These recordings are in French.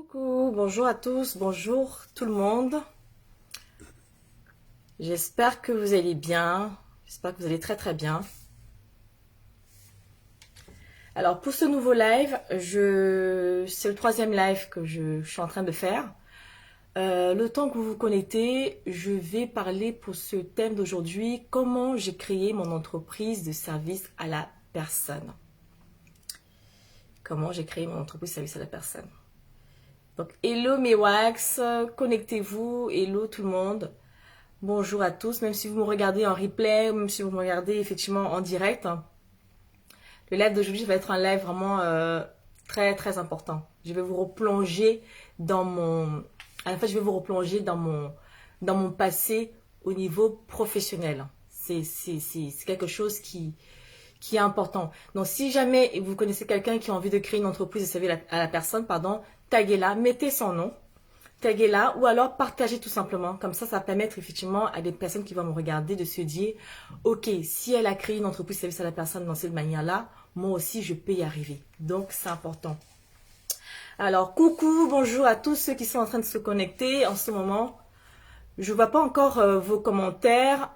Coucou, bonjour à tous, bonjour tout le monde. J'espère que vous allez bien, j'espère que vous allez très très bien. Alors pour ce nouveau live, c'est le troisième live que je suis en train de faire. Le temps que vous vous connectez, je vais parler pour ce thème d'aujourd'hui, comment j'ai créé mon entreprise de service à la personne. Comment j'ai créé mon entreprise de service à la personne. Donc, hello mes wax, connectez-vous, hello tout le monde. Bonjour à tous, même si vous me regardez en replay, même si vous me regardez effectivement en direct. Le live d'aujourd'hui va être un live vraiment très très important. Je vais vous replonger dans mon... En fait, je vais vous replonger dans mon passé au niveau professionnel. C'est quelque chose qui est important. Donc, si jamais vous connaissez quelqu'un qui a envie de créer une entreprise de service à la personne, pardon, taguez-la, mettez son nom, taguez-la ou alors partagez tout simplement. Comme ça va permettre effectivement à des personnes qui vont me regarder de se dire, ok, si elle a créé une entreprise de service à la personne dans cette manière-là, moi aussi je peux y arriver. Donc, c'est important. Alors, coucou, bonjour à tous ceux qui sont en train de se connecter en ce moment. Je ne vois pas encore vos commentaires.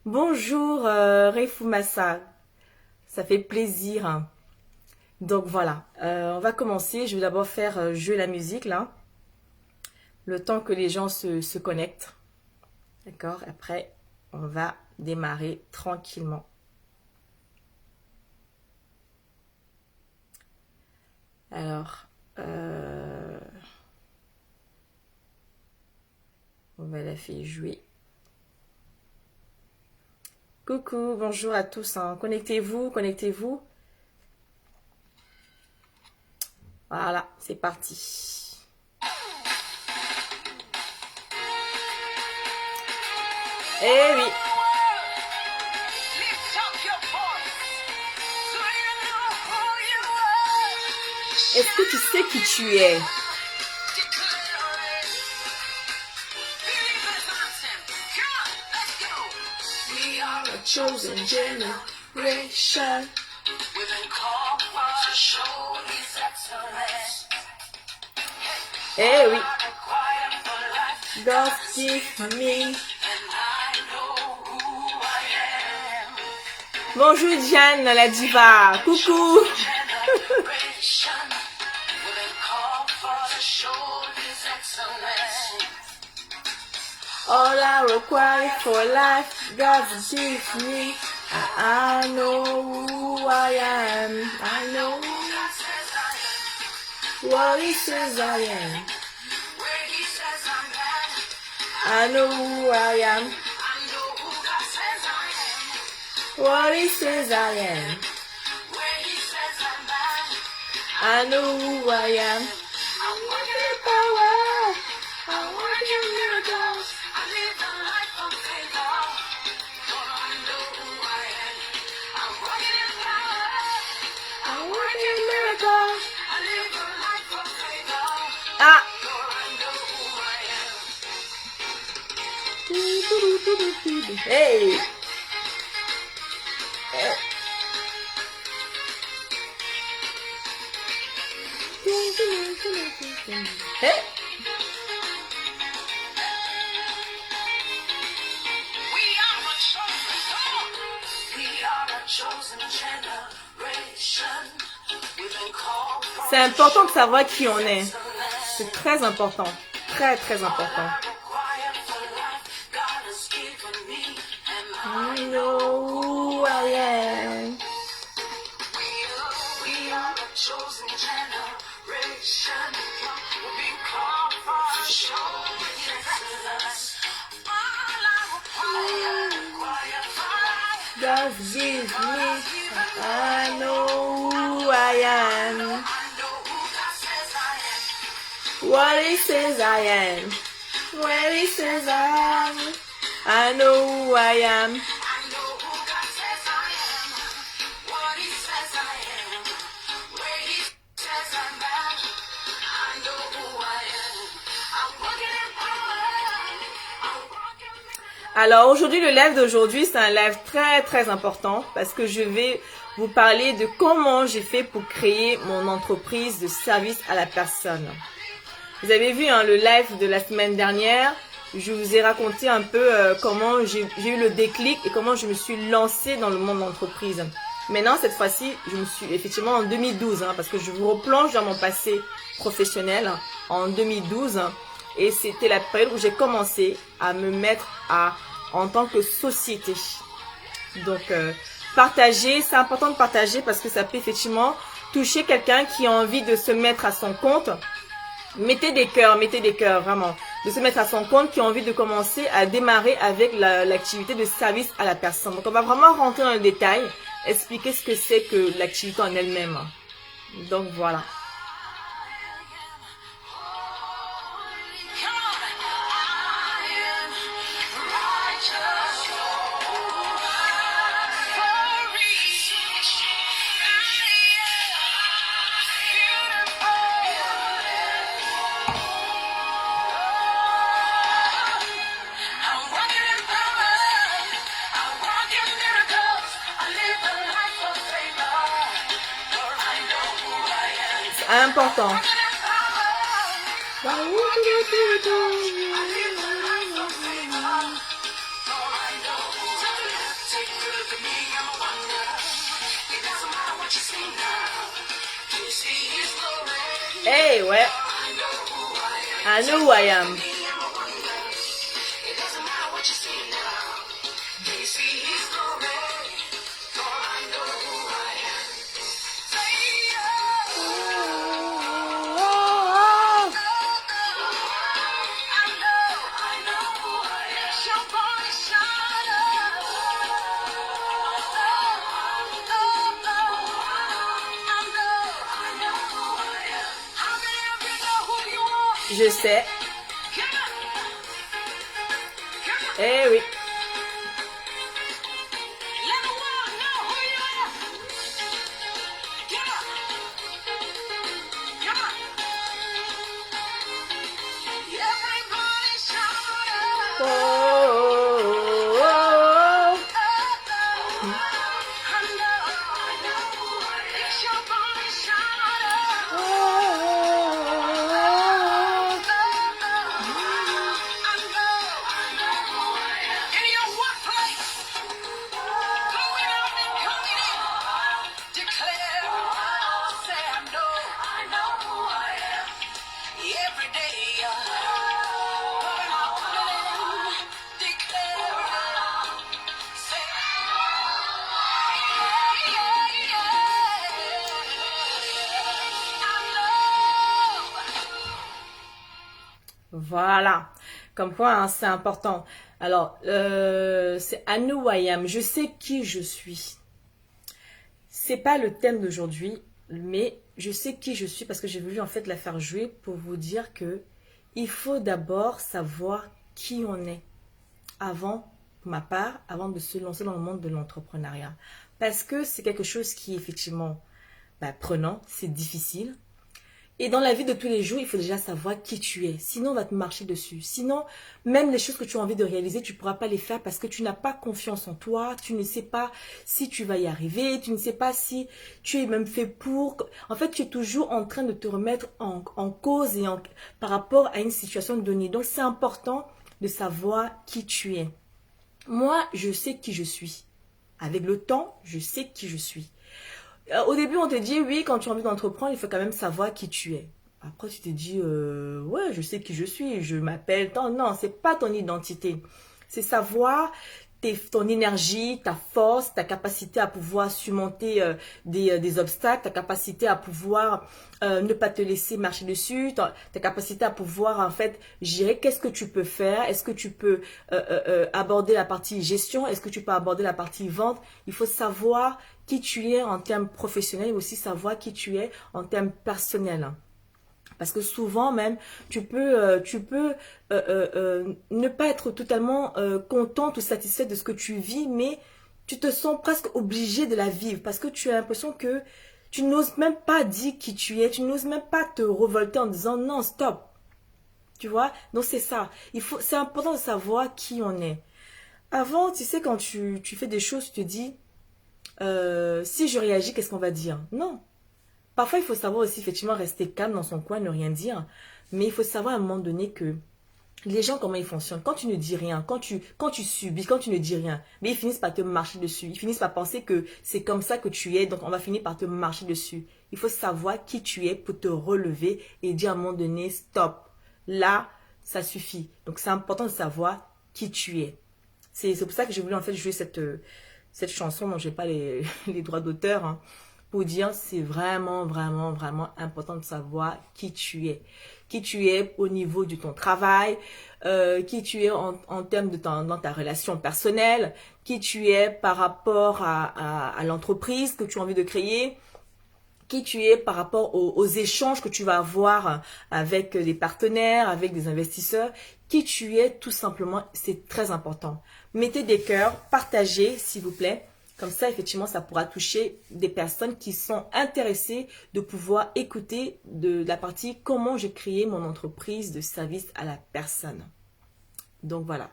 Bonjour, Reifumassa. Ça fait plaisir. Donc voilà, on va commencer. Je vais d'abord faire jouer la musique là. Le temps que les gens se connectent. D'accord? Après, on va démarrer tranquillement. Alors, on va la faire jouer. Coucou, bonjour à tous. Hein. Connectez-vous, connectez-vous. Voilà, c'est parti. Eh oui. Est-ce que tu sais qui tu es? Chosen generation. Eh oui. God give me. Bonjour Diane, la diva. Coucou. All I require for life, God give me. I know who I am. I know what He says I am. I know who I am. What He says I am. I know who I am. I'm walking in power. I'm walking in miracles. I live a life of faith. Lord, I know who I am. I'm walking in power. I'm walking in miracles. I live a life of faith. Ah. Lord, I know who I am. Hey. Hey. C'est important de savoir qui on est. C'est très important. Très, très important. I know who I am. We are a chosen generation. We've been called for to show His excellence. All I require for life, God gives me. I know who I am. What He says I am. Where He says I am. I know who I am. Alors aujourd'hui, le live d'aujourd'hui, c'est un live très très important parce que je vais vous parler de comment j'ai fait pour créer mon entreprise de service à la personne. Vous avez vu hein, le live de la semaine dernière, je vous ai raconté un peu comment j'ai eu le déclic et comment je me suis lancée dans le monde de l'entreprise. Maintenant, cette fois-ci, je me suis effectivement en 2012, hein, parce que je vous replonge dans mon passé professionnel hein, en 2012. Et c'était la période où j'ai commencé à me mettre en tant que société. Donc, partager, c'est important de partager parce que ça peut effectivement toucher quelqu'un qui a envie de se mettre à son compte. Mettez des cœurs, vraiment. De se mettre à son compte, qui a envie de commencer à démarrer avec l'activité de service à la personne. Donc, on va vraiment rentrer dans le détail, expliquer ce que c'est que l'activité en elle-même. Donc, voilà. Important. Hey, ouais. I know who I am. Je sais. Eh oui. Voilà, comme quoi hein, c'est important. Alors, c'est I know who I am. Je sais qui je suis. C'est pas le thème d'aujourd'hui, mais je sais qui je suis parce que j'ai voulu en fait la faire jouer pour vous dire que il faut d'abord savoir qui on est avant, pour ma part, avant de se lancer dans le monde de l'entrepreneuriat. Parce que c'est quelque chose qui est effectivement prenant, c'est difficile. Et dans la vie de tous les jours, il faut déjà savoir qui tu es. Sinon, on va te marcher dessus. Sinon, même les choses que tu as envie de réaliser, tu ne pourras pas les faire parce que tu n'as pas confiance en toi. Tu ne sais pas si tu vas y arriver. Tu ne sais pas si tu es même fait pour. En fait, tu es toujours en train de te remettre en cause et par rapport à une situation donnée. Donc, c'est important de savoir qui tu es. Moi, je sais qui je suis. Avec le temps, je sais qui je suis. Au début, on te dit, oui, quand tu as envie d'entreprendre, il faut quand même savoir qui tu es. Après, tu te dis, ouais, je sais qui je suis, je m'appelle tant. Non, c'est pas ton identité. C'est savoir ton énergie, ta force, ta capacité à pouvoir surmonter des obstacles, ta capacité à pouvoir ne pas te laisser marcher dessus, ta capacité à pouvoir en fait gérer qu'est-ce que tu peux faire, est-ce que tu peux aborder la partie gestion, est-ce que tu peux aborder la partie vente. Il faut savoir qui tu es en termes professionnels et aussi savoir qui tu es en termes personnels. Parce que souvent même, tu peux ne pas être totalement contente ou satisfaite de ce que tu vis, mais tu te sens presque obligé de la vivre parce que tu as l'impression que tu n'oses même pas dire qui tu es, tu n'oses même pas te révolter en disant non, stop. Tu vois? Donc c'est ça. C'est important de savoir qui on est. Avant, tu sais, quand tu fais des choses, tu te dis, si je réagis, qu'est-ce qu'on va dire? Non. Parfois, il faut savoir aussi, effectivement, rester calme dans son coin, ne rien dire. Mais il faut savoir à un moment donné que les gens, comment ils fonctionnent. Quand tu ne dis rien, quand tu subis, quand tu ne dis rien, mais ils finissent par te marcher dessus. Ils finissent par penser que c'est comme ça que tu es, donc on va finir par te marcher dessus. Il faut savoir qui tu es pour te relever et dire à un moment donné, stop. Là, ça suffit. Donc c'est important de savoir qui tu es. C'est pour ça que j'ai voulu en fait jouer cette chanson dont je n'ai pas les droits d'auteur, hein, pour dire c'est vraiment, vraiment, vraiment important de savoir qui tu es. Qui tu es au niveau de ton travail, qui tu es en termes de dans ta relation personnelle, qui tu es par rapport à l'entreprise que tu as envie de créer, qui tu es par rapport aux échanges que tu vas avoir avec des partenaires, avec des investisseurs, qui tu es tout simplement, c'est très important. Mettez des cœurs, partagez s'il vous plaît. Comme ça, effectivement, ça pourra toucher des personnes qui sont intéressées de pouvoir écouter de la partie comment j'ai créé mon entreprise de service à la personne. Donc voilà.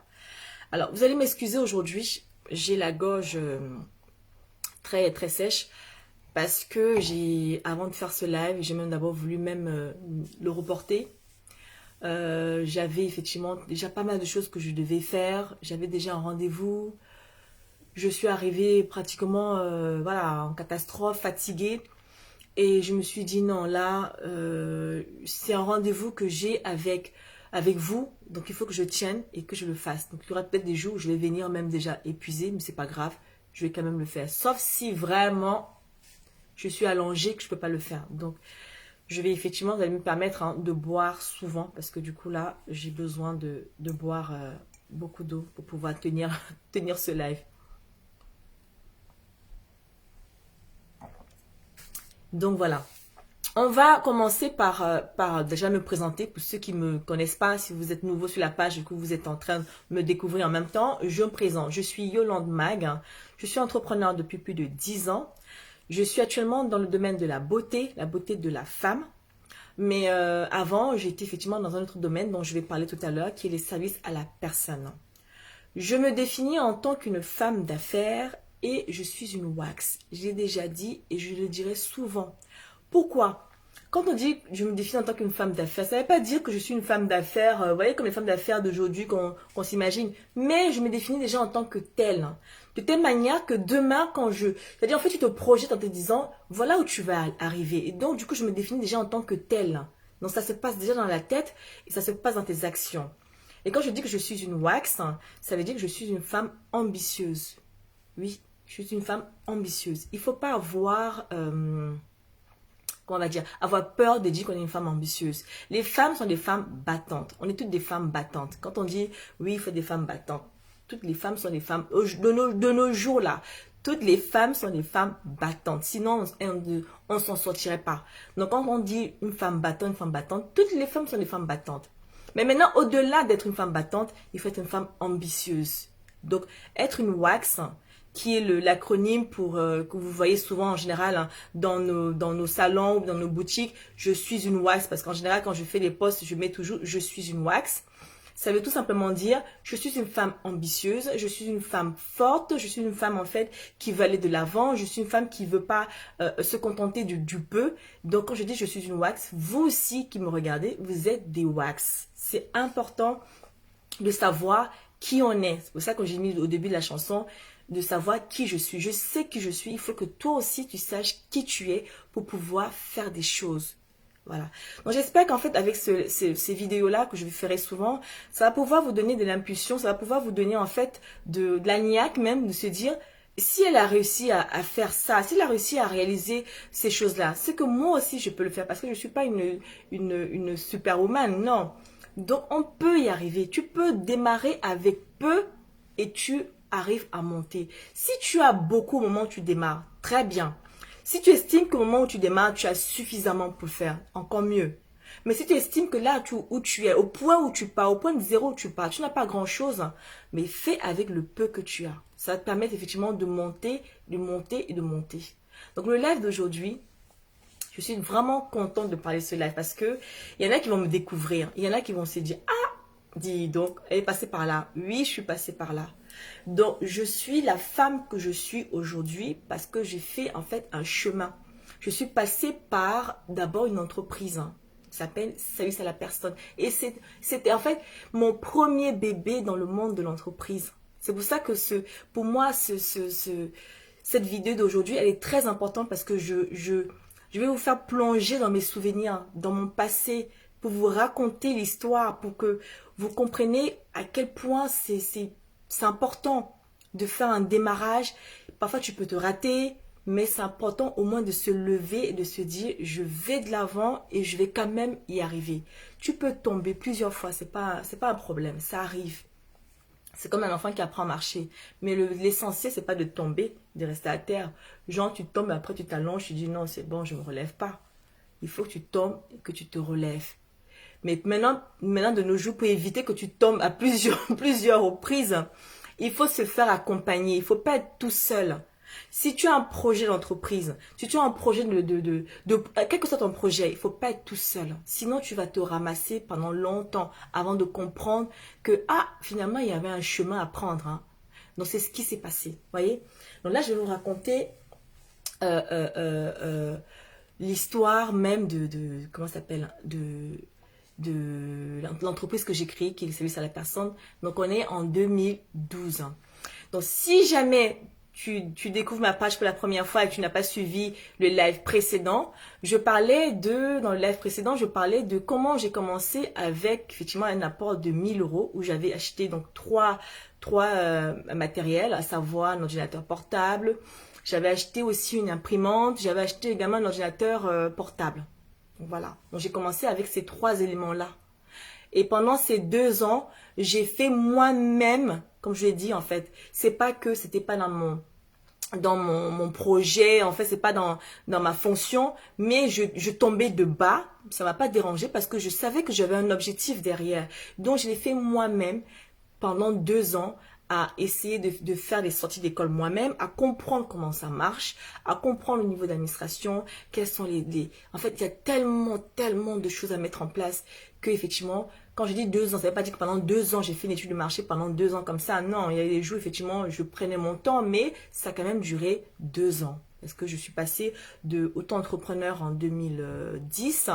Alors, vous allez m'excuser aujourd'hui, j'ai la gorge très très sèche parce que avant de faire ce live, j'ai même d'abord voulu même le reporter. J'avais effectivement déjà pas mal de choses que je devais faire. J'avais déjà un rendez-vous. Je suis arrivée pratiquement voilà, en catastrophe, fatiguée. Et je me suis dit non, là, c'est un rendez-vous que j'ai avec vous. Donc il faut que je tienne et que je le fasse. Donc il y aura peut-être des jours où je vais venir même déjà épuisée, mais c'est pas grave. Je vais quand même le faire. Sauf si vraiment je suis allongée que je peux pas le faire. Donc je vais effectivement, vous allez me permettre hein, de boire souvent. Parce que du coup là, j'ai besoin de boire beaucoup d'eau pour pouvoir tenir ce live. Donc voilà, on va commencer par déjà me présenter pour ceux qui ne me connaissent pas. Si vous êtes nouveau sur la page et que vous êtes en train de me découvrir en même temps, je me présente. Je suis Yolande Mag, je suis entrepreneur depuis plus de 10 ans. Je suis actuellement dans le domaine de la beauté de la femme. Mais avant, j'étais effectivement dans un autre domaine dont je vais parler tout à l'heure, qui est les services à la personne. Je me définis en tant qu'une femme d'affaires et je suis une wax. J'ai déjà dit et je le dirai souvent. Pourquoi? Quand on dit je me définis en tant qu'une femme d'affaires, ça ne veut pas dire que je suis une femme d'affaires, vous voyez, comme les femmes d'affaires d'aujourd'hui qu'on s'imagine. Mais je me définis déjà en tant que telle. De telle manière que demain, c'est-à-dire en fait, tu te projettes en te disant, voilà où tu vas arriver. Et donc, du coup, je me définis déjà en tant que telle. Donc, ça se passe déjà dans la tête et ça se passe dans tes actions. Et quand je dis que je suis une wax, ça veut dire que je suis une femme ambitieuse. Oui, je suis une femme ambitieuse. Il ne faut pas avoir, comment on va dire, avoir peur de dire qu'on est une femme ambitieuse. Les femmes sont des femmes battantes. On est toutes des femmes battantes. Quand on dit, oui, il faut des femmes battantes. Toutes les femmes sont des femmes, de nos jours là, toutes les femmes sont des femmes battantes. Sinon, on ne s'en sortirait pas. Donc, quand on dit une femme battante, toutes les femmes sont des femmes battantes. Mais maintenant, au-delà d'être une femme battante, il faut être une femme ambitieuse. Donc, être une wax, qui est l'acronyme pour que vous voyez souvent en général hein, dans nos salons ou dans nos boutiques, je suis une wax. Parce qu'en général, quand je fais les posts, je mets toujours je suis une wax. Ça veut tout simplement dire, je suis une femme ambitieuse, je suis une femme forte, je suis une femme en fait qui veut aller de l'avant, je suis une femme qui veut pas se contenter du peu. Donc quand je dis je suis une wax, vous aussi qui me regardez, vous êtes des wax. C'est important de savoir qui on est. C'est pour ça que j'ai mis au début de la chanson, de savoir qui je suis. Je sais qui je suis, il faut que toi aussi tu saches qui tu es pour pouvoir faire des choses. Voilà. Donc j'espère qu'en fait avec ces vidéos-là que je ferai souvent, ça va pouvoir vous donner de l'impulsion, ça va pouvoir vous donner en fait de la niaque même, de se dire si elle a réussi à faire ça, si elle a réussi à réaliser ces choses-là, c'est que moi aussi je peux le faire parce que je ne suis pas une superwoman, non. Donc on peut y arriver, tu peux démarrer avec peu et tu arrives à monter. Si tu as beaucoup au moment où tu démarres, très bien. Si tu estimes qu'au moment où tu démarres, tu as suffisamment pour le faire, encore mieux. Mais si tu estimes que là où tu es, au point où tu pars, au point de zéro où tu pars, tu n'as pas grand-chose, mais fais avec le peu que tu as. Ça va te permettre effectivement de monter, de monter et de monter. Donc le live d'aujourd'hui, je suis vraiment contente de parler de ce live parce que il y en a qui vont me découvrir. Il y en a qui vont se dire, ah, dis donc, elle est passée par là. Oui, je suis passée par là. Donc, je suis la femme que je suis aujourd'hui parce que j'ai fait en fait un chemin. Je suis passée par d'abord une entreprise, hein, qui s'appelle Service à la personne. Et c'était en fait mon premier bébé dans le monde de l'entreprise. C'est pour ça que pour moi, cette vidéo d'aujourd'hui, elle est très importante parce que je vais vous faire plonger dans mes souvenirs, dans mon passé, pour vous raconter l'histoire, pour que vous compreniez à quel point c'est important de faire un démarrage. Parfois, tu peux te rater, mais c'est important au moins de se lever et de se dire, je vais de l'avant et je vais quand même y arriver. Tu peux tomber plusieurs fois, c'est pas un problème, ça arrive. C'est comme un enfant qui apprend à marcher. Mais l'essentiel, c'est pas de tomber, de rester à terre. Genre, tu tombes, après tu t'allonges, tu dis non, c'est bon, je me relève pas. Il faut que tu tombes et que tu te relèves. Mais maintenant de nos jours, pour éviter que tu tombes à plusieurs reprises, il faut se faire accompagner. Il faut pas être tout seul. Si tu as un projet d'entreprise, si tu as un projet quel que soit ton projet, il faut pas être tout seul. Sinon, tu vas te ramasser pendant longtemps avant de comprendre que, finalement, il y avait un chemin à prendre. Hein. Donc, c'est ce qui s'est passé. Voyez? Donc là, je vais vous raconter l'histoire même comment ça s'appelle, de l'entreprise que j'ai créée, qui est le service à la personne. Donc, on est en 2012. Donc, si jamais tu découvres ma page pour la première fois et que tu n'as pas suivi le live précédent, dans le live précédent, je parlais de comment j'ai commencé avec, effectivement, un apport de 1 000 € où j'avais acheté donc trois matériels, à savoir un ordinateur portable. J'avais acheté aussi une imprimante. J'avais acheté également un ordinateur portable. Donc, voilà. Donc, j'ai commencé avec ces 3 éléments-là. Et pendant ces 2 ans, j'ai fait moi-même, comme je l'ai dit en fait, c'était pas dans mon projet, en fait, c'est pas dans ma fonction, mais je tombais de bas, ça m'a pas dérangé parce que je savais que j'avais un objectif derrière. Donc, je l'ai fait moi-même pendant 2 ans, à essayer de faire des sorties d'école moi-même, à comprendre comment ça marche, à comprendre le niveau d'administration, quels sont En fait, il y a tellement de choses à mettre en place que, effectivement, quand je dis 2 ans, ça ne veut pas dire que pendant 2 ans, j'ai fait une étude de marché pendant 2 ans comme ça. Non, il y a des jours, effectivement, je prenais mon temps, mais ça a quand même duré 2 ans. Parce que je suis passée de auto-entrepreneur en 2010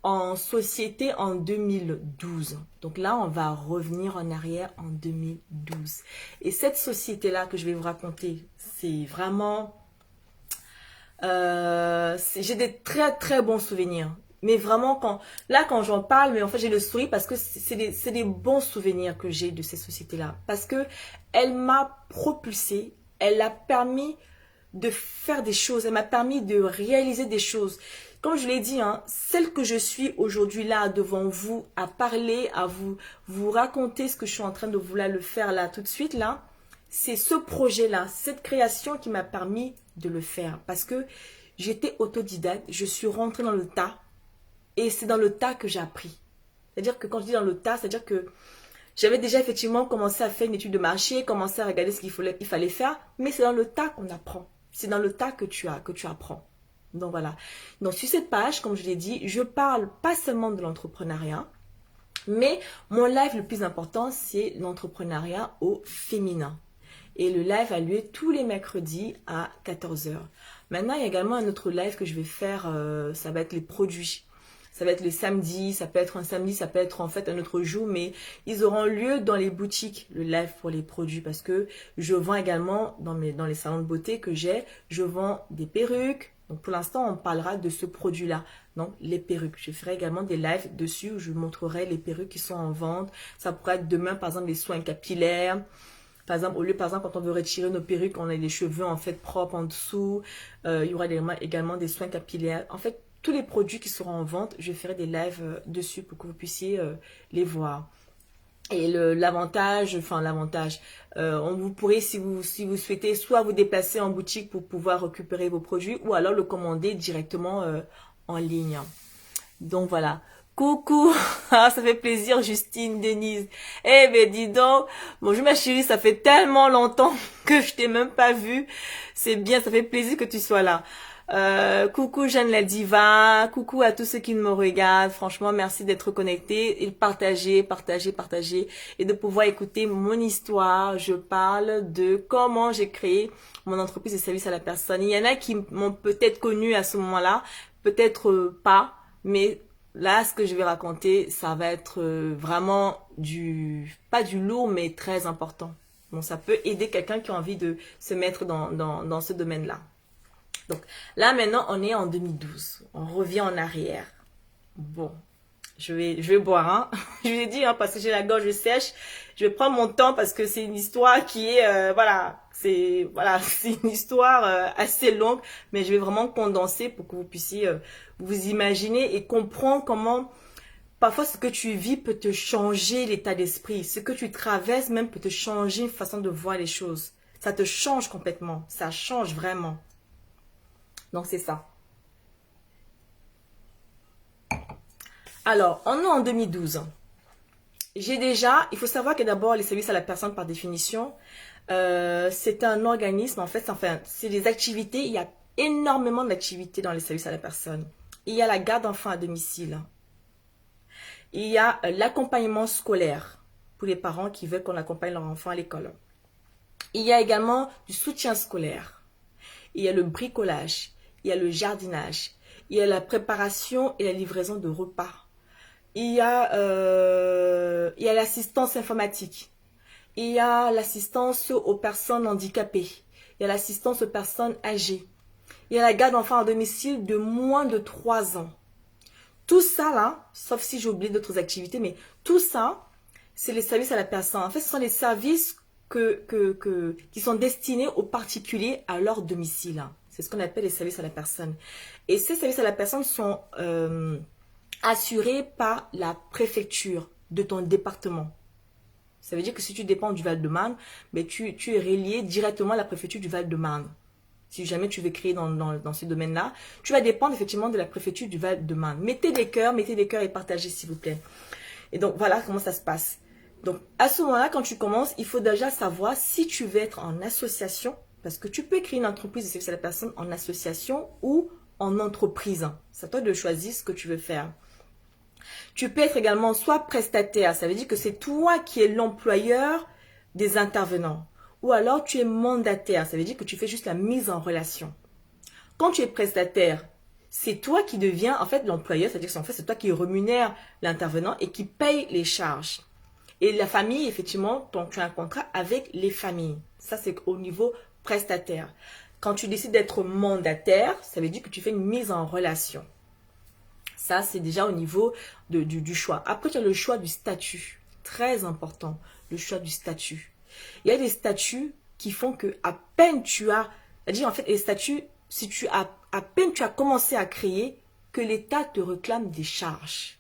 en société en 2012. Donc là, on va revenir en arrière en 2012. Et cette société-là que je vais vous raconter, c'est vraiment... j'ai des très bons souvenirs. Mais vraiment, quand j'en parle, mais en fait, j'ai le sourire parce que c'est des bons souvenirs que j'ai de cette société-là. Parce que elle m'a propulsée, elle a permis de faire des choses, elle m'a permis de réaliser des choses. Comme je l'ai dit, hein, celle que je suis aujourd'hui là devant vous, à parler, à vous raconter ce que je suis en train de vouloir le faire là tout de suite là, c'est ce projet-là, cette création qui m'a permis de le faire. Parce que j'étais autodidacte, je suis rentrée dans le tas et c'est dans le tas que j'ai appris. C'est-à-dire que quand je dis dans le tas, c'est-à-dire que j'avais déjà effectivement commencé à faire une étude de marché, commencé à regarder ce qu'il fallait faire, mais c'est dans le tas qu'on apprend. C'est dans le tas que tu apprends. Donc voilà. Donc sur cette page, comme je l'ai dit, je parle pas seulement de l'entrepreneuriat, mais mon live le plus important, c'est l'entrepreneuriat au féminin. Et le live a lieu tous les mercredis à 14 h. Maintenant, il y a également un autre live que je vais faire, ça va être les produits. Ça va être le samedi, ça peut être un samedi, ça peut être en fait un autre jour, mais ils auront lieu dans les boutiques, le live pour les produits, parce que je vends également dans les salons de beauté que j'ai, je vends des perruques. Donc pour l'instant, on parlera de ce produit-là, donc les perruques. Je ferai également des lives dessus où je montrerai les perruques qui sont en vente. Ça pourrait être demain, par exemple, les soins capillaires. Par exemple, quand on veut retirer nos perruques, on a les cheveux en fait propres en dessous. Il y aura également des soins capillaires. En fait, tous les produits qui seront en vente, je ferai des lives dessus pour que vous puissiez les voir. Et l'avantage, vous pourrez, si vous souhaitez, soit vous déplacer en boutique pour pouvoir récupérer vos produits, ou alors le commander directement en ligne. Donc voilà. Coucou, ah, ça fait plaisir Justine, Denise. Eh ben dis donc, bonjour ma chérie, ça fait tellement longtemps que je t'ai même pas vue. C'est bien, ça fait plaisir que tu sois là. Coucou Jeanne la diva, coucou à tous ceux qui me regardent. Franchement, merci d'être connectés et de partager et de pouvoir écouter mon histoire. Je parle de comment j'ai créé mon entreprise de service à la personne. Il y en a qui m'ont peut-être connu à ce moment-là, peut-être pas, mais là, ce que je vais raconter, ça va être vraiment pas du lourd, mais très important. Bon, ça peut aider quelqu'un qui a envie de se mettre dans ce domaine-là. Donc là, maintenant, on est en 2012. On revient en arrière. Bon, je vais boire, hein. Je vous ai dit, hein, parce que j'ai la gorge sèche. Je vais prendre mon temps parce que c'est une histoire qui est, c'est une histoire assez longue, mais je vais vraiment condenser pour que vous puissiez vous imaginer et comprendre comment parfois ce que tu vis peut te changer l'état d'esprit. Ce que tu traverses même peut te changer une façon de voir les choses. Ça te change complètement. Ça change vraiment. Donc c'est ça. Alors, on est en 2012. Il faut savoir que d'abord, les services à la personne, par définition, c'est un organisme, en fait, enfin, c'est des activités, il y a énormément d'activités dans les services à la personne. Il y a la garde d'enfants à domicile. Il y a l'accompagnement scolaire pour les parents qui veulent qu'on accompagne leur enfant à l'école. Il y a également du soutien scolaire. Il y a le bricolage. Il y a le jardinage. Il y a la préparation et la livraison de repas. Il y a l'assistance informatique. Il y a l'assistance aux personnes handicapées. Il y a l'assistance aux personnes âgées. Il y a la garde d'enfants à domicile de moins de 3 ans. Tout ça là, sauf si j'ai oublié d'autres activités, mais tout ça, c'est les services à la personne. En fait, ce sont les services qui sont destinés aux particuliers à leur domicile. C'est ce qu'on appelle les services à la personne. Et ces services à la personne sont assurés par la préfecture de ton département. Ça veut dire que si tu dépends du Val-de-Marne, ben tu es relié directement à la préfecture du Val-de-Marne. Si jamais tu veux créer dans ce domaine-là, tu vas dépendre effectivement de la préfecture du Val-de-Marne. Mettez des cœurs et partagez s'il vous plaît. Et donc voilà comment ça se passe. Donc à ce moment-là, quand tu commences, il faut déjà savoir si tu veux être en association, parce que tu peux créer une entreprise de service à la personne en association ou en entreprise. C'est à toi de choisir ce que tu veux faire. Tu peux être également soit prestataire, ça veut dire que c'est toi qui es l'employeur des intervenants. Ou alors tu es mandataire, ça veut dire que tu fais juste la mise en relation. Quand tu es prestataire, c'est toi qui deviens en fait l'employeur, c'est-à-dire que en fait, c'est toi qui rémunère l'intervenant et qui paye les charges. Et la famille, effectivement, donc tu as un contrat avec les familles. Ça, c'est au niveau prestataire. Quand tu décides d'être mandataire, ça veut dire que tu fais une mise en relation. Ça, c'est déjà au niveau du choix. Après, tu as le choix du statut. Très important, le choix du statut. Il y a des statuts qui font que à peine tu as... C'est-à-dire, en fait, les statuts, si tu as à peine tu as commencé à créer, que l'État te réclame des charges.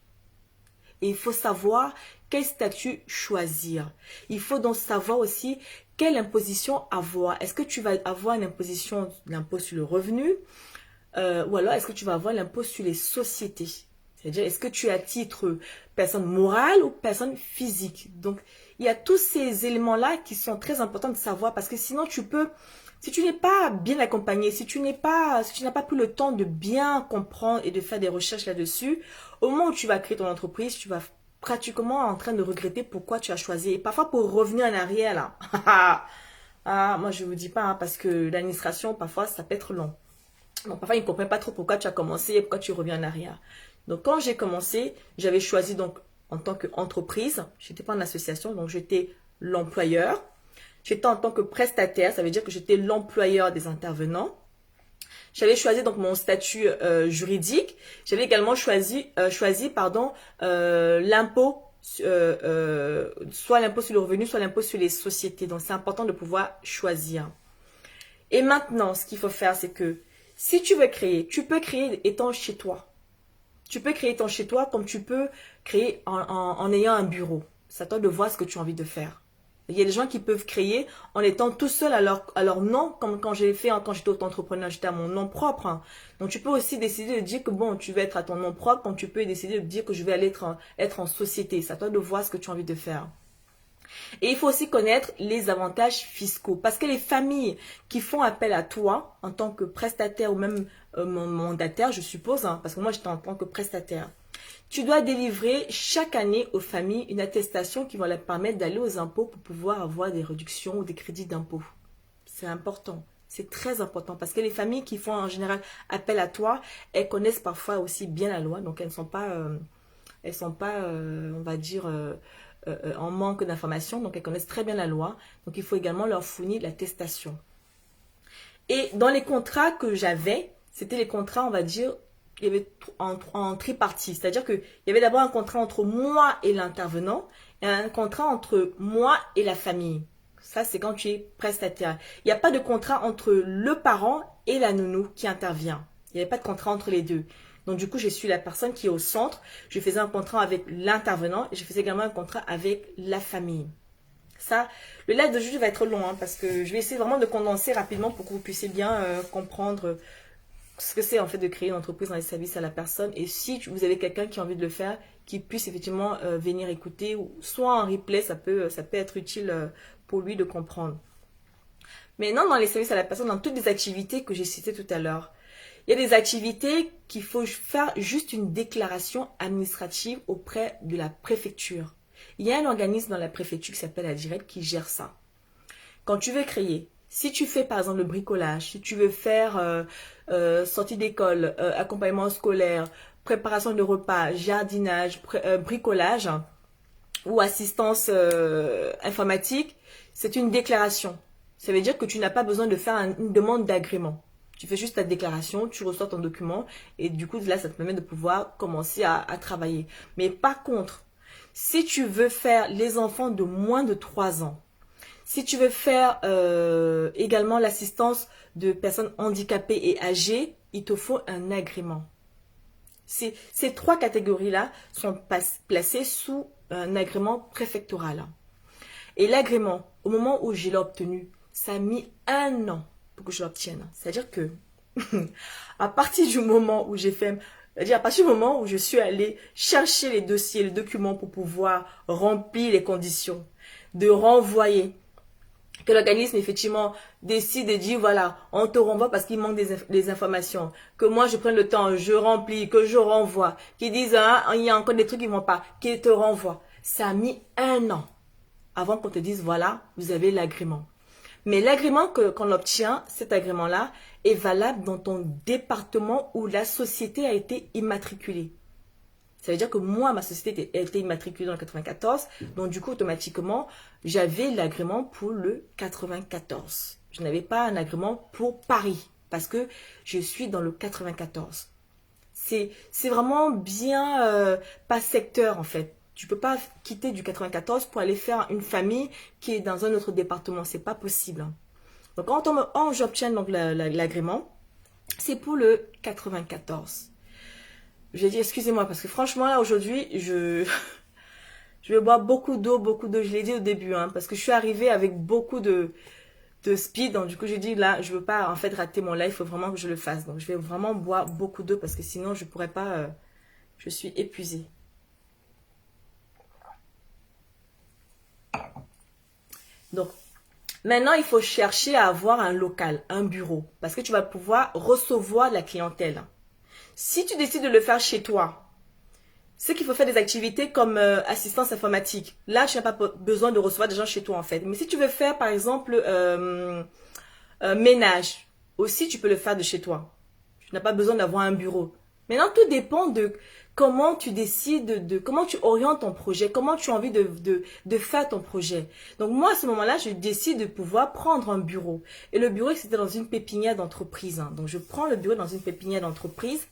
Et il faut savoir quel statut choisir. Il faut donc savoir aussi quelle imposition avoir. Est-ce que tu vas avoir une imposition, l'impôt sur le revenu, ou alors est-ce que tu vas avoir l'impôt sur les sociétés? C'est-à-dire, est-ce que tu es à titre personne morale ou personne physique? Donc, il y a tous ces éléments-là qui sont très importants de savoir parce que sinon tu peux, si tu n'es pas bien accompagné, si tu n'as pas pris le temps de bien comprendre et de faire des recherches là-dessus, au moment où tu vas créer ton entreprise, tu vas pratiquement en train de regretter pourquoi tu as choisi. Et parfois pour revenir en arrière là, moi je vous dis pas, hein, parce que l'administration parfois ça peut être long. Donc parfois ils ne comprennent pas trop pourquoi tu as commencé et pourquoi tu reviens en arrière. Donc quand j'ai commencé, j'avais choisi donc en tant qu'entreprise, je n'étais pas en association, donc j'étais l'employeur. J'étais en tant que prestataire, ça veut dire que j'étais l'employeur des intervenants. J'avais choisi donc mon statut juridique. J'avais également choisi l'impôt, soit l'impôt sur le revenu, soit l'impôt sur les sociétés. Donc c'est important de pouvoir choisir. Et maintenant, ce qu'il faut faire, c'est que si tu veux créer, tu peux créer étant chez toi. Tu peux créer ton chez toi comme tu peux créer en ayant un bureau. C'est à toi de voir ce que tu as envie de faire. Il y a des gens qui peuvent créer en étant tout seul à leur nom, comme quand j'ai fait, hein, quand j'étais auto-entrepreneur, j'étais à mon nom propre. Hein. Donc tu peux aussi décider de dire que bon, tu veux être à ton nom propre, comme tu peux décider de dire que je vais aller être en société. C'est à toi de voir ce que tu as envie de faire. Et il faut aussi connaître les avantages fiscaux. Parce que les familles qui font appel à toi en tant que prestataire ou même mandataire, je suppose, hein, parce que moi j'étais en tant que prestataire, tu dois délivrer chaque année aux familles une attestation qui va leur permettre d'aller aux impôts pour pouvoir avoir des réductions ou des crédits d'impôt. C'est important. C'est très important parce que les familles qui font en général appel à toi, elles connaissent parfois aussi bien la loi, donc elles ne sont pas, on va dire, en manque d'informations, donc elles connaissent très bien la loi. Donc il faut également leur fournir l'attestation. Et dans les contrats que j'avais, c'était les contrats, on va dire, il y avait en tripartie. C'est-à-dire qu'il y avait d'abord un contrat entre moi et l'intervenant et un contrat entre moi et la famille. Ça, c'est quand tu es prestataire. Il n'y a pas de contrat entre le parent et la nounou qui intervient. Il n'y avait pas de contrat entre les deux. Donc, du coup, je suis la personne qui est au centre. Je faisais un contrat avec l'intervenant et je faisais également un contrat avec la famille. Ça, le live d'aujourd'hui va être long hein, parce que je vais essayer vraiment de condenser rapidement pour que vous puissiez bien comprendre ce que c'est en fait de créer une entreprise dans les services à la personne. Et si vous avez quelqu'un qui a envie de le faire, qui puisse effectivement venir écouter, ou soit en replay, ça peut être utile pour lui de comprendre. Maintenant, dans les services à la personne, dans toutes les activités que j'ai citées tout à l'heure, il y a des activités qu'il faut faire juste une déclaration administrative auprès de la préfecture. Il y a un organisme dans la préfecture qui s'appelle la Direct qui gère ça. Quand tu veux créer, si tu fais par exemple le bricolage, si tu veux faire sortie d'école, accompagnement scolaire, préparation de repas, jardinage, bricolage ou assistance informatique, c'est une déclaration. Ça veut dire que tu n'as pas besoin de faire une demande d'agrément. Tu fais juste ta déclaration, tu reçois ton document et du coup là ça te permet de pouvoir commencer à travailler. Mais par contre, si tu veux faire les enfants de moins de 3 ans, si tu veux faire également l'assistance de personnes handicapées et âgées, il te faut un agrément. Ces 3 catégories-là sont placées sous un agrément préfectoral. Et l'agrément, au moment où je l'ai obtenu, ça a mis 1 an pour que je l'obtienne. C'est-à-dire que à partir du moment où j'ai fait, à partir du moment où je suis allée chercher les dossiers, les documents pour pouvoir remplir les conditions, de renvoyer, que l'organisme effectivement décide de dire voilà, on te renvoie parce qu'il manque des informations, que moi je prenne le temps, je remplis, que je renvoie, qu'ils disent ah, il y a encore des trucs qui ne vont pas, qu'ils te renvoient. Ça a mis 1 an avant qu'on te dise voilà, vous avez l'agrément. Mais l'agrément qu'on obtient, cet agrément-là, est valable dans ton département où la société a été immatriculée. Ça veut dire que moi, ma société a été immatriculée dans le 94. Donc, du coup, automatiquement, j'avais l'agrément pour le 94. Je n'avais pas un agrément pour Paris parce que je suis dans le 94. C'est vraiment bien par secteur, en fait. Tu ne peux pas quitter du 94 pour aller faire une famille qui est dans un autre département. C'est pas possible. Donc, quand j'obtiens donc l'agrément, c'est pour le 94. J'ai dit, excusez-moi, parce que franchement, là, aujourd'hui, je vais boire beaucoup d'eau, je l'ai dit au début, hein, parce que je suis arrivée avec beaucoup de speed, donc du coup, j'ai dit, là, je veux pas, en fait, rater mon live, il faut vraiment que je le fasse. Donc, je vais vraiment boire beaucoup d'eau, parce que sinon, je pourrais pas, je suis épuisée. Donc, maintenant, il faut chercher à avoir un local, un bureau, parce que tu vas pouvoir recevoir la clientèle. Si tu décides de le faire chez toi, c'est qu'il faut faire des activités comme assistance informatique. Là, tu n'as pas besoin de recevoir des gens chez toi en fait. Mais si tu veux faire par exemple ménage, aussi tu peux le faire de chez toi. Tu n'as pas besoin d'avoir un bureau. Maintenant, tout dépend de comment tu décides, de comment tu orientes ton projet, comment tu as envie de faire ton projet. Donc moi, à ce moment-là, je décide de pouvoir prendre un bureau. Et le bureau, c'était dans une pépinière d'entreprise. Hein. Donc je prends le bureau dans une pépinière d'entreprise.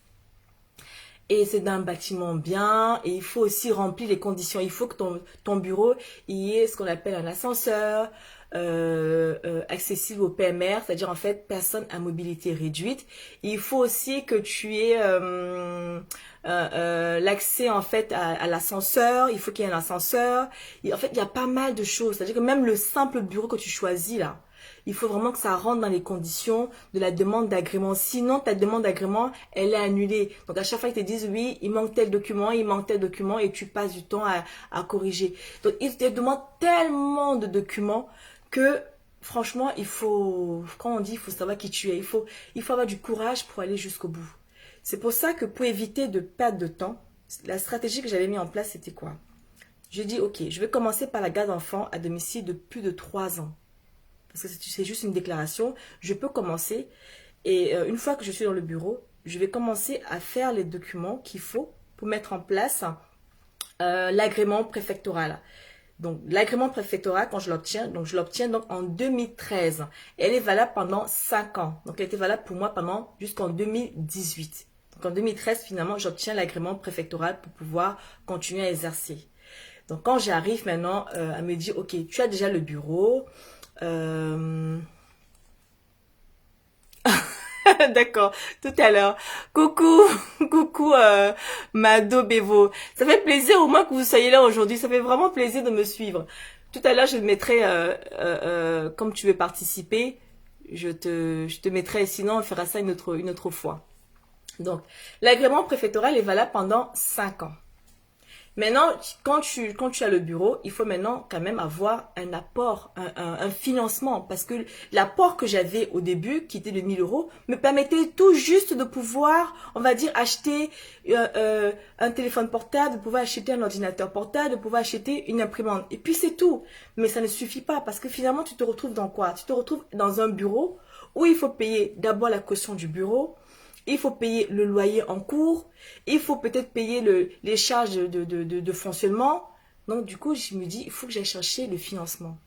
Et c'est d'un bâtiment bien, et il faut aussi remplir les conditions. Il faut que ton bureau, il y ait ce qu'on appelle un ascenseur, accessible aux PMR, c'est-à-dire en fait personnes à mobilité réduite. Il faut aussi que tu aies l'accès en fait à l'ascenseur, il faut qu'il y ait un ascenseur. En fait, il y a pas mal de choses, c'est-à-dire que même le simple bureau que tu choisis là, il faut vraiment que ça rentre dans les conditions de la demande d'agrément. Sinon, ta demande d'agrément, elle est annulée. Donc, à chaque fois, ils te disent, oui, il manque tel document, il manque tel document, et tu passes du temps à corriger. Donc, ils te demandent tellement de documents que, franchement, il faut, quand on dit, il faut savoir qui tu es. Il faut avoir du courage pour aller jusqu'au bout. C'est pour ça que pour éviter de perdre de temps, la stratégie que j'avais mis en place, c'était quoi? J'ai dit, ok, je vais commencer par la garde d'enfants à domicile de plus de 3 ans. Parce que c'est juste une déclaration, je peux commencer et une fois que je suis dans le bureau, je vais commencer à faire les documents qu'il faut pour mettre en place l'agrément préfectoral. Donc l'agrément préfectoral, quand je l'obtiens, donc je l'obtiens donc en 2013. Elle est valable pendant 5 ans. Donc elle était valable pour moi pendant jusqu'en 2018. Donc en 2013, finalement, j'obtiens l'agrément préfectoral pour pouvoir continuer à exercer. Donc quand j'arrive maintenant à me dire, ok, tu as déjà le bureau, d'accord, tout à l'heure. Coucou, coucou Mado Bevo. Ça fait plaisir au moins que vous soyez là aujourd'hui. Ça fait vraiment plaisir de me suivre. Tout à l'heure, je mettrai, comme tu veux participer, je te mettrai, sinon on fera ça une autre fois. Donc, l'agrément préfectoral est valable pendant 5 ans. Maintenant, quand tu as le bureau, il faut maintenant quand même avoir un apport, un financement. Parce que l'apport que j'avais au début, qui était de 1 000 euros, me permettait tout juste de pouvoir, on va dire, acheter un téléphone portable, de pouvoir acheter un ordinateur portable, de pouvoir acheter une imprimante. Et puis c'est tout. Mais ça ne suffit pas parce que finalement, tu te retrouves dans quoi? Tu te retrouves dans un bureau où il faut payer d'abord la caution du bureau. Il faut payer le loyer en cours, il faut peut-être payer les charges de fonctionnement. Donc du coup, je me dis, il faut que j'aille chercher le financement.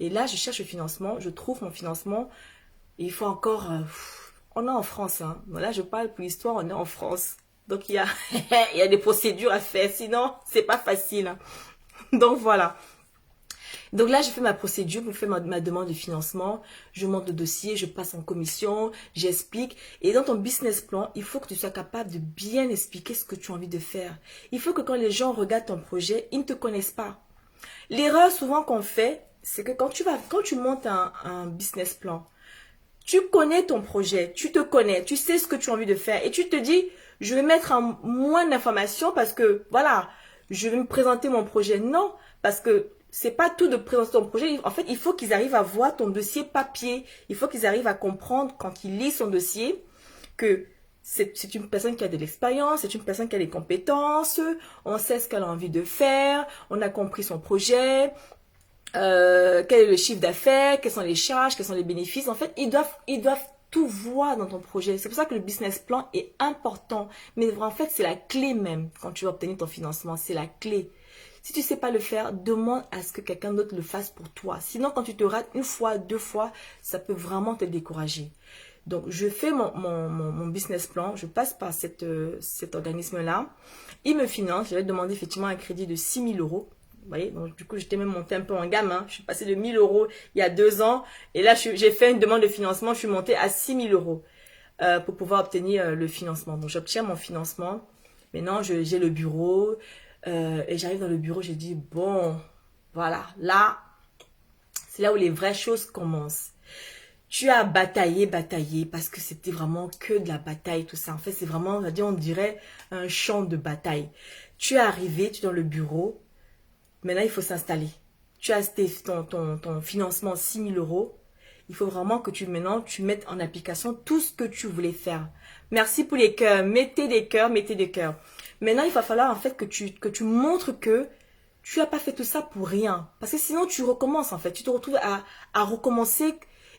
Et là, je cherche le financement, je trouve mon financement. Et il faut encore... on est en France, hein. Là, je parle pour l'histoire, on est en France. Donc il y a, il y a des procédures à faire, sinon, c'est pas facile, hein. Donc voilà. Donc là, je fais ma procédure, je fais ma demande de financement, je monte le dossier, je passe en commission, j'explique. Et dans ton business plan, il faut que tu sois capable de bien expliquer ce que tu as envie de faire. Il faut que quand les gens regardent ton projet, ils ne te connaissent pas. L'erreur souvent qu'on fait, c'est que quand tu montes un business plan, tu connais ton projet, tu te connais, tu sais ce que tu as envie de faire et tu te dis, je vais mettre un moins d'informations parce que, voilà, je vais me présenter mon projet. Non, parce que c'est pas tout de présenter ton projet. En fait, il faut qu'ils arrivent à voir ton dossier papier. Il faut qu'ils arrivent à comprendre quand ils lisent son dossier que c'est une personne qui a de l'expérience, c'est une personne qui a des compétences, on sait ce qu'elle a envie de faire, on a compris son projet, quel est le chiffre d'affaires, quelles sont les charges, quels sont les bénéfices. En fait, ils doivent tout voir dans ton projet. C'est pour ça que le business plan est important. Mais en fait, c'est la clé même quand tu vas obtenir ton financement. C'est la clé. Si tu ne sais pas le faire, demande à ce que quelqu'un d'autre le fasse pour toi. Sinon, quand tu te rates une fois, 2 fois, ça peut vraiment te décourager. Donc, je fais mon business plan. Je passe par cet organisme-là. Il me finance. J'avais demandé effectivement un crédit de 6 000 euros. Vous voyez, donc du coup, j'étais même montée un peu en gamme. Hein. Je suis passée de 1 000 euros il y a 2 ans. Et là, j'ai fait une demande de financement. Je suis montée à 6 000 euros pour pouvoir obtenir le financement. Donc, j'obtiens mon financement. Maintenant, j'ai le bureau. Et j'arrive dans le bureau. J'ai dit, bon, voilà. Là, c'est là où les vraies choses commencent. Tu as bataillé, bataillé, parce que c'était vraiment que de la bataille, tout ça. En fait, c'est vraiment, on dirait, un champ de bataille. Tu es arrivé, tu es dans le bureau. Maintenant, il faut s'installer. Tu as ton financement 6 000 euros. Il faut vraiment que maintenant, tu mettes en application tout ce que tu voulais faire. Merci pour les cœurs. Mettez des cœurs, mettez des cœurs. Maintenant, il va falloir en fait que tu montres que tu n'as pas fait tout ça pour rien. Parce que sinon, tu recommences en fait. Tu te retrouves à recommencer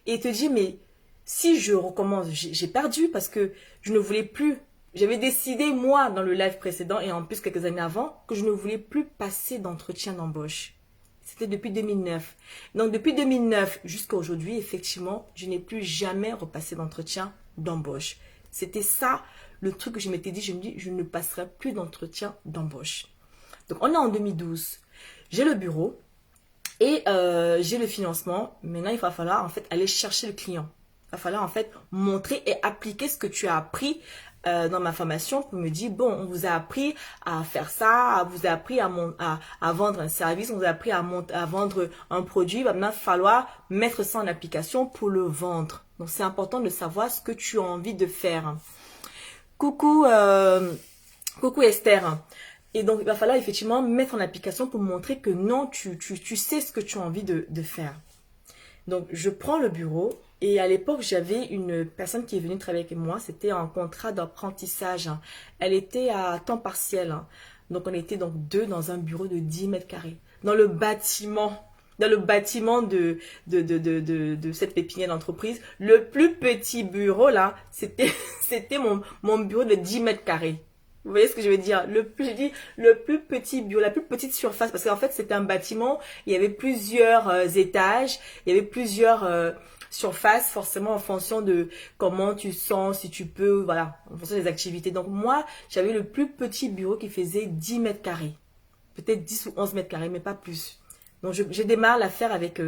et te dire, mais si je recommence, j'ai perdu parce que je ne voulais plus. J'avais décidé, moi, dans le live précédent et en plus quelques années avant, que je ne voulais plus passer d'entretien d'embauche. C'était depuis 2009. Donc, depuis 2009 jusqu'à aujourd'hui, effectivement, je n'ai plus jamais repassé d'entretien d'embauche. C'était ça, le truc que je m'étais dit. Je me dis, je ne passerai plus d'entretien d'embauche. Donc, on est en 2012. J'ai le bureau. Et j'ai le financement. Maintenant, il va falloir en fait aller chercher le client. Il va falloir en fait montrer et appliquer ce que tu as appris dans ma formation pour me dire, bon, on vous a appris à faire ça, on vous a appris à vendre un service, on vous a appris à vendre un produit. Il va maintenant falloir mettre ça en application pour le vendre. Donc, c'est important de savoir ce que tu as envie de faire. Coucou, coucou Esther. Et donc, il va falloir effectivement mettre en application pour montrer que non, tu sais ce que tu as envie de faire. Donc, je prends le bureau et à l'époque, j'avais une personne qui est venue travailler avec moi. C'était un contrat d'apprentissage. Elle était à temps partiel. Donc, on était donc deux dans un bureau de 10 mètres carrés. Dans le bâtiment de cette pépinière d'entreprise. Le plus petit bureau, là, c'était mon bureau de 10 mètres carrés. Vous voyez ce que je veux dire? Je dis le plus petit bureau, la plus petite surface, parce qu'en fait, c'était un bâtiment, il y avait plusieurs étages, il y avait plusieurs surfaces, forcément en fonction de comment tu sens, si tu peux, voilà, en fonction des activités. Donc moi, j'avais le plus petit bureau qui faisait 10 mètres carrés. Peut-être 10 ou 11 mètres carrés, mais pas plus. Donc je démarre l'affaire avec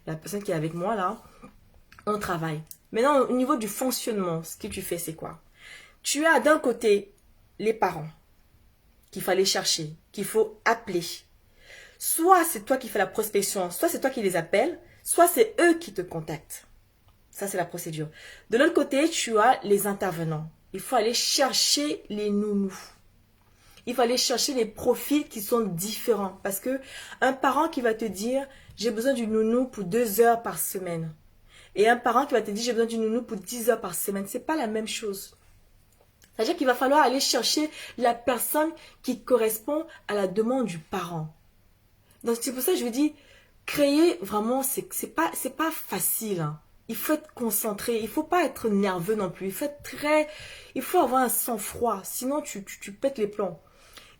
la personne qui est avec moi là. On travaille. Maintenant, au niveau du fonctionnement, ce que tu fais, c'est quoi? Tu as d'un côté les parents qu'il fallait chercher, qu'il faut appeler. Soit c'est toi qui fais la prospection, soit c'est toi qui les appelles, soit c'est eux qui te contactent. Ça, c'est la procédure. De l'autre côté, tu as les intervenants. Il faut aller chercher les nounous. Il faut aller chercher les profils qui sont différents. Parce que un parent qui va te dire, j'ai besoin du nounou pour 2 heures par semaine. Et un parent qui va te dire, j'ai besoin du nounou pour 10 heures par semaine. C'est pas la même chose. C'est-à-dire qu'il va falloir aller chercher la personne qui correspond à la demande du parent. Donc c'est pour ça que je vous dis, créer vraiment, c'est pas facile. Hein. Il faut être concentré, il faut pas être nerveux non plus. Il faut avoir un sang-froid, sinon tu pètes les plombs.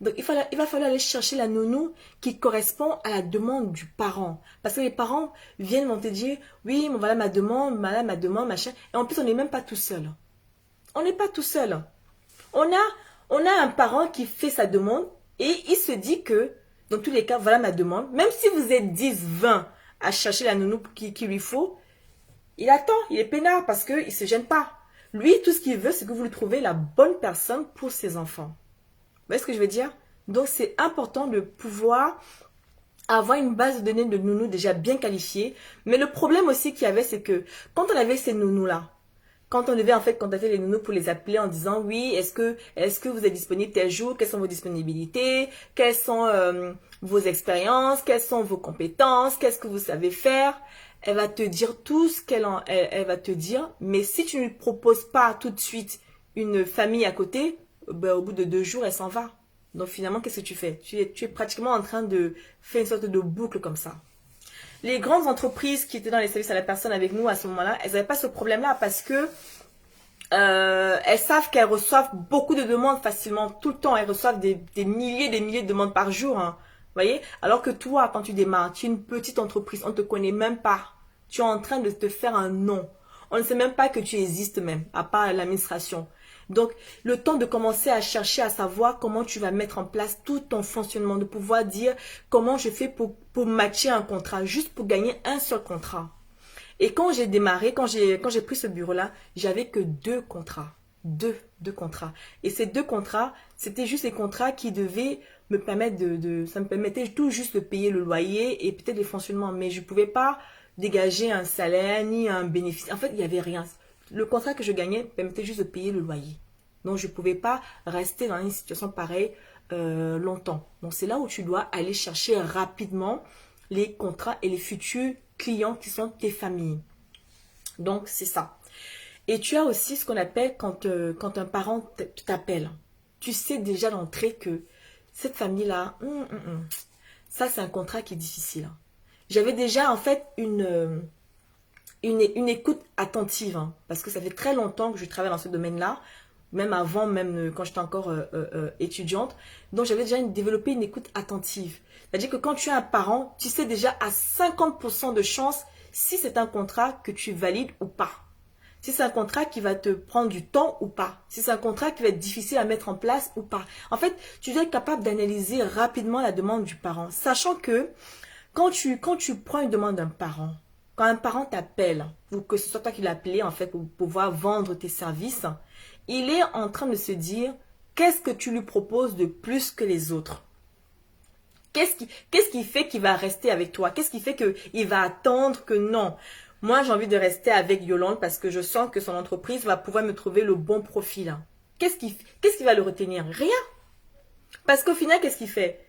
Donc il va falloir aller chercher la nounou qui correspond à la demande du parent. Parce que les parents vont te dire, oui, mais voilà ma demande, machin. Et en plus, on n'est même pas tout seul. On n'est pas tout seul. On a un parent qui fait sa demande et il se dit que, dans tous les cas, voilà ma demande. Même si vous êtes 10, 20 à chercher la nounou qu'il lui faut, il attend, il est peinard parce qu'il ne se gêne pas. Lui, tout ce qu'il veut, c'est que vous lui trouvez la bonne personne pour ses enfants. Vous voyez ce que je veux dire? Donc, c'est important de pouvoir avoir une base de données de nounous déjà bien qualifiée. Mais le problème aussi qu'il y avait, c'est que quand on avait ces nounous-là, quand on devait en fait contacter les nounous pour les appeler en disant oui, est-ce que vous êtes disponible tel jour, quelles sont vos disponibilités, quelles sont vos expériences, quelles sont vos compétences, qu'est-ce que vous savez faire, elle va te dire tout ce elle va te dire, mais si tu ne lui proposes pas tout de suite une famille à côté, ben, au bout de 2 jours, elle s'en va. Donc finalement, qu'est-ce que tu fais? Tu es pratiquement en train de faire une sorte de boucle comme ça. Les grandes entreprises qui étaient dans les services à la personne avec nous à ce moment-là, elles n'avaient pas ce problème-là parce que elles savent qu'elles reçoivent beaucoup de demandes facilement, tout le temps. Elles reçoivent des milliers de demandes par jour. Hein, voyez. Alors que toi, quand tu démarres, tu es une petite entreprise, on ne te connaît même pas. Tu es en train de te faire un nom. On ne sait même pas que tu existes même, à part l'administration. Donc, le temps de commencer à chercher à savoir comment tu vas mettre en place tout ton fonctionnement, de pouvoir dire comment je fais pour matcher un contrat, juste pour gagner un seul contrat. Et quand j'ai démarré, quand j'ai pris ce bureau-là, j'avais que 2 contrats. Deux contrats. Et ces 2 contrats, c'était juste les contrats qui devaient me permettre ça me permettait tout juste de payer le loyer et peut-être les fonctionnements. Mais je ne pouvais pas dégager un salaire ni un bénéfice. En fait, il n'y avait rien. Le contrat que je gagnais permettait juste de payer le loyer. Donc, je ne pouvais pas rester dans une situation pareille longtemps. Donc, c'est là où tu dois aller chercher rapidement les contrats et les futurs clients qui sont tes familles. Donc, c'est ça. Et tu as aussi ce qu'on appelle quand un parent t'appelle. Tu sais déjà d'entrée que cette famille-là, ça, c'est un contrat qui est difficile. J'avais déjà, en fait, une écoute attentive, hein, parce que ça fait très longtemps que je travaille dans ce domaine-là, même avant, même quand j'étais encore étudiante. Donc, j'avais déjà développé une écoute attentive. C'est-à-dire que quand tu es un parent, tu sais déjà à 50% de chance si c'est un contrat que tu valides ou pas. Si c'est un contrat qui va te prendre du temps ou pas. Si c'est un contrat qui va être difficile à mettre en place ou pas. En fait, tu dois être capable d'analyser rapidement la demande du parent, sachant que quand tu prends une demande d'un parent, quand un parent t'appelle, ou que ce soit toi qui l'as appelé en fait pour pouvoir vendre tes services, il est en train de se dire, qu'est-ce que tu lui proposes de plus que les autres? Qu'est-ce qui fait qu'il va rester avec toi? Qu'est-ce qui fait qu'il va attendre que non? Moi, j'ai envie de rester avec Yolande parce que je sens que son entreprise va pouvoir me trouver le bon profil. Qu'est-ce qui va le retenir? Rien. Parce qu'au final, qu'est-ce qu'il fait?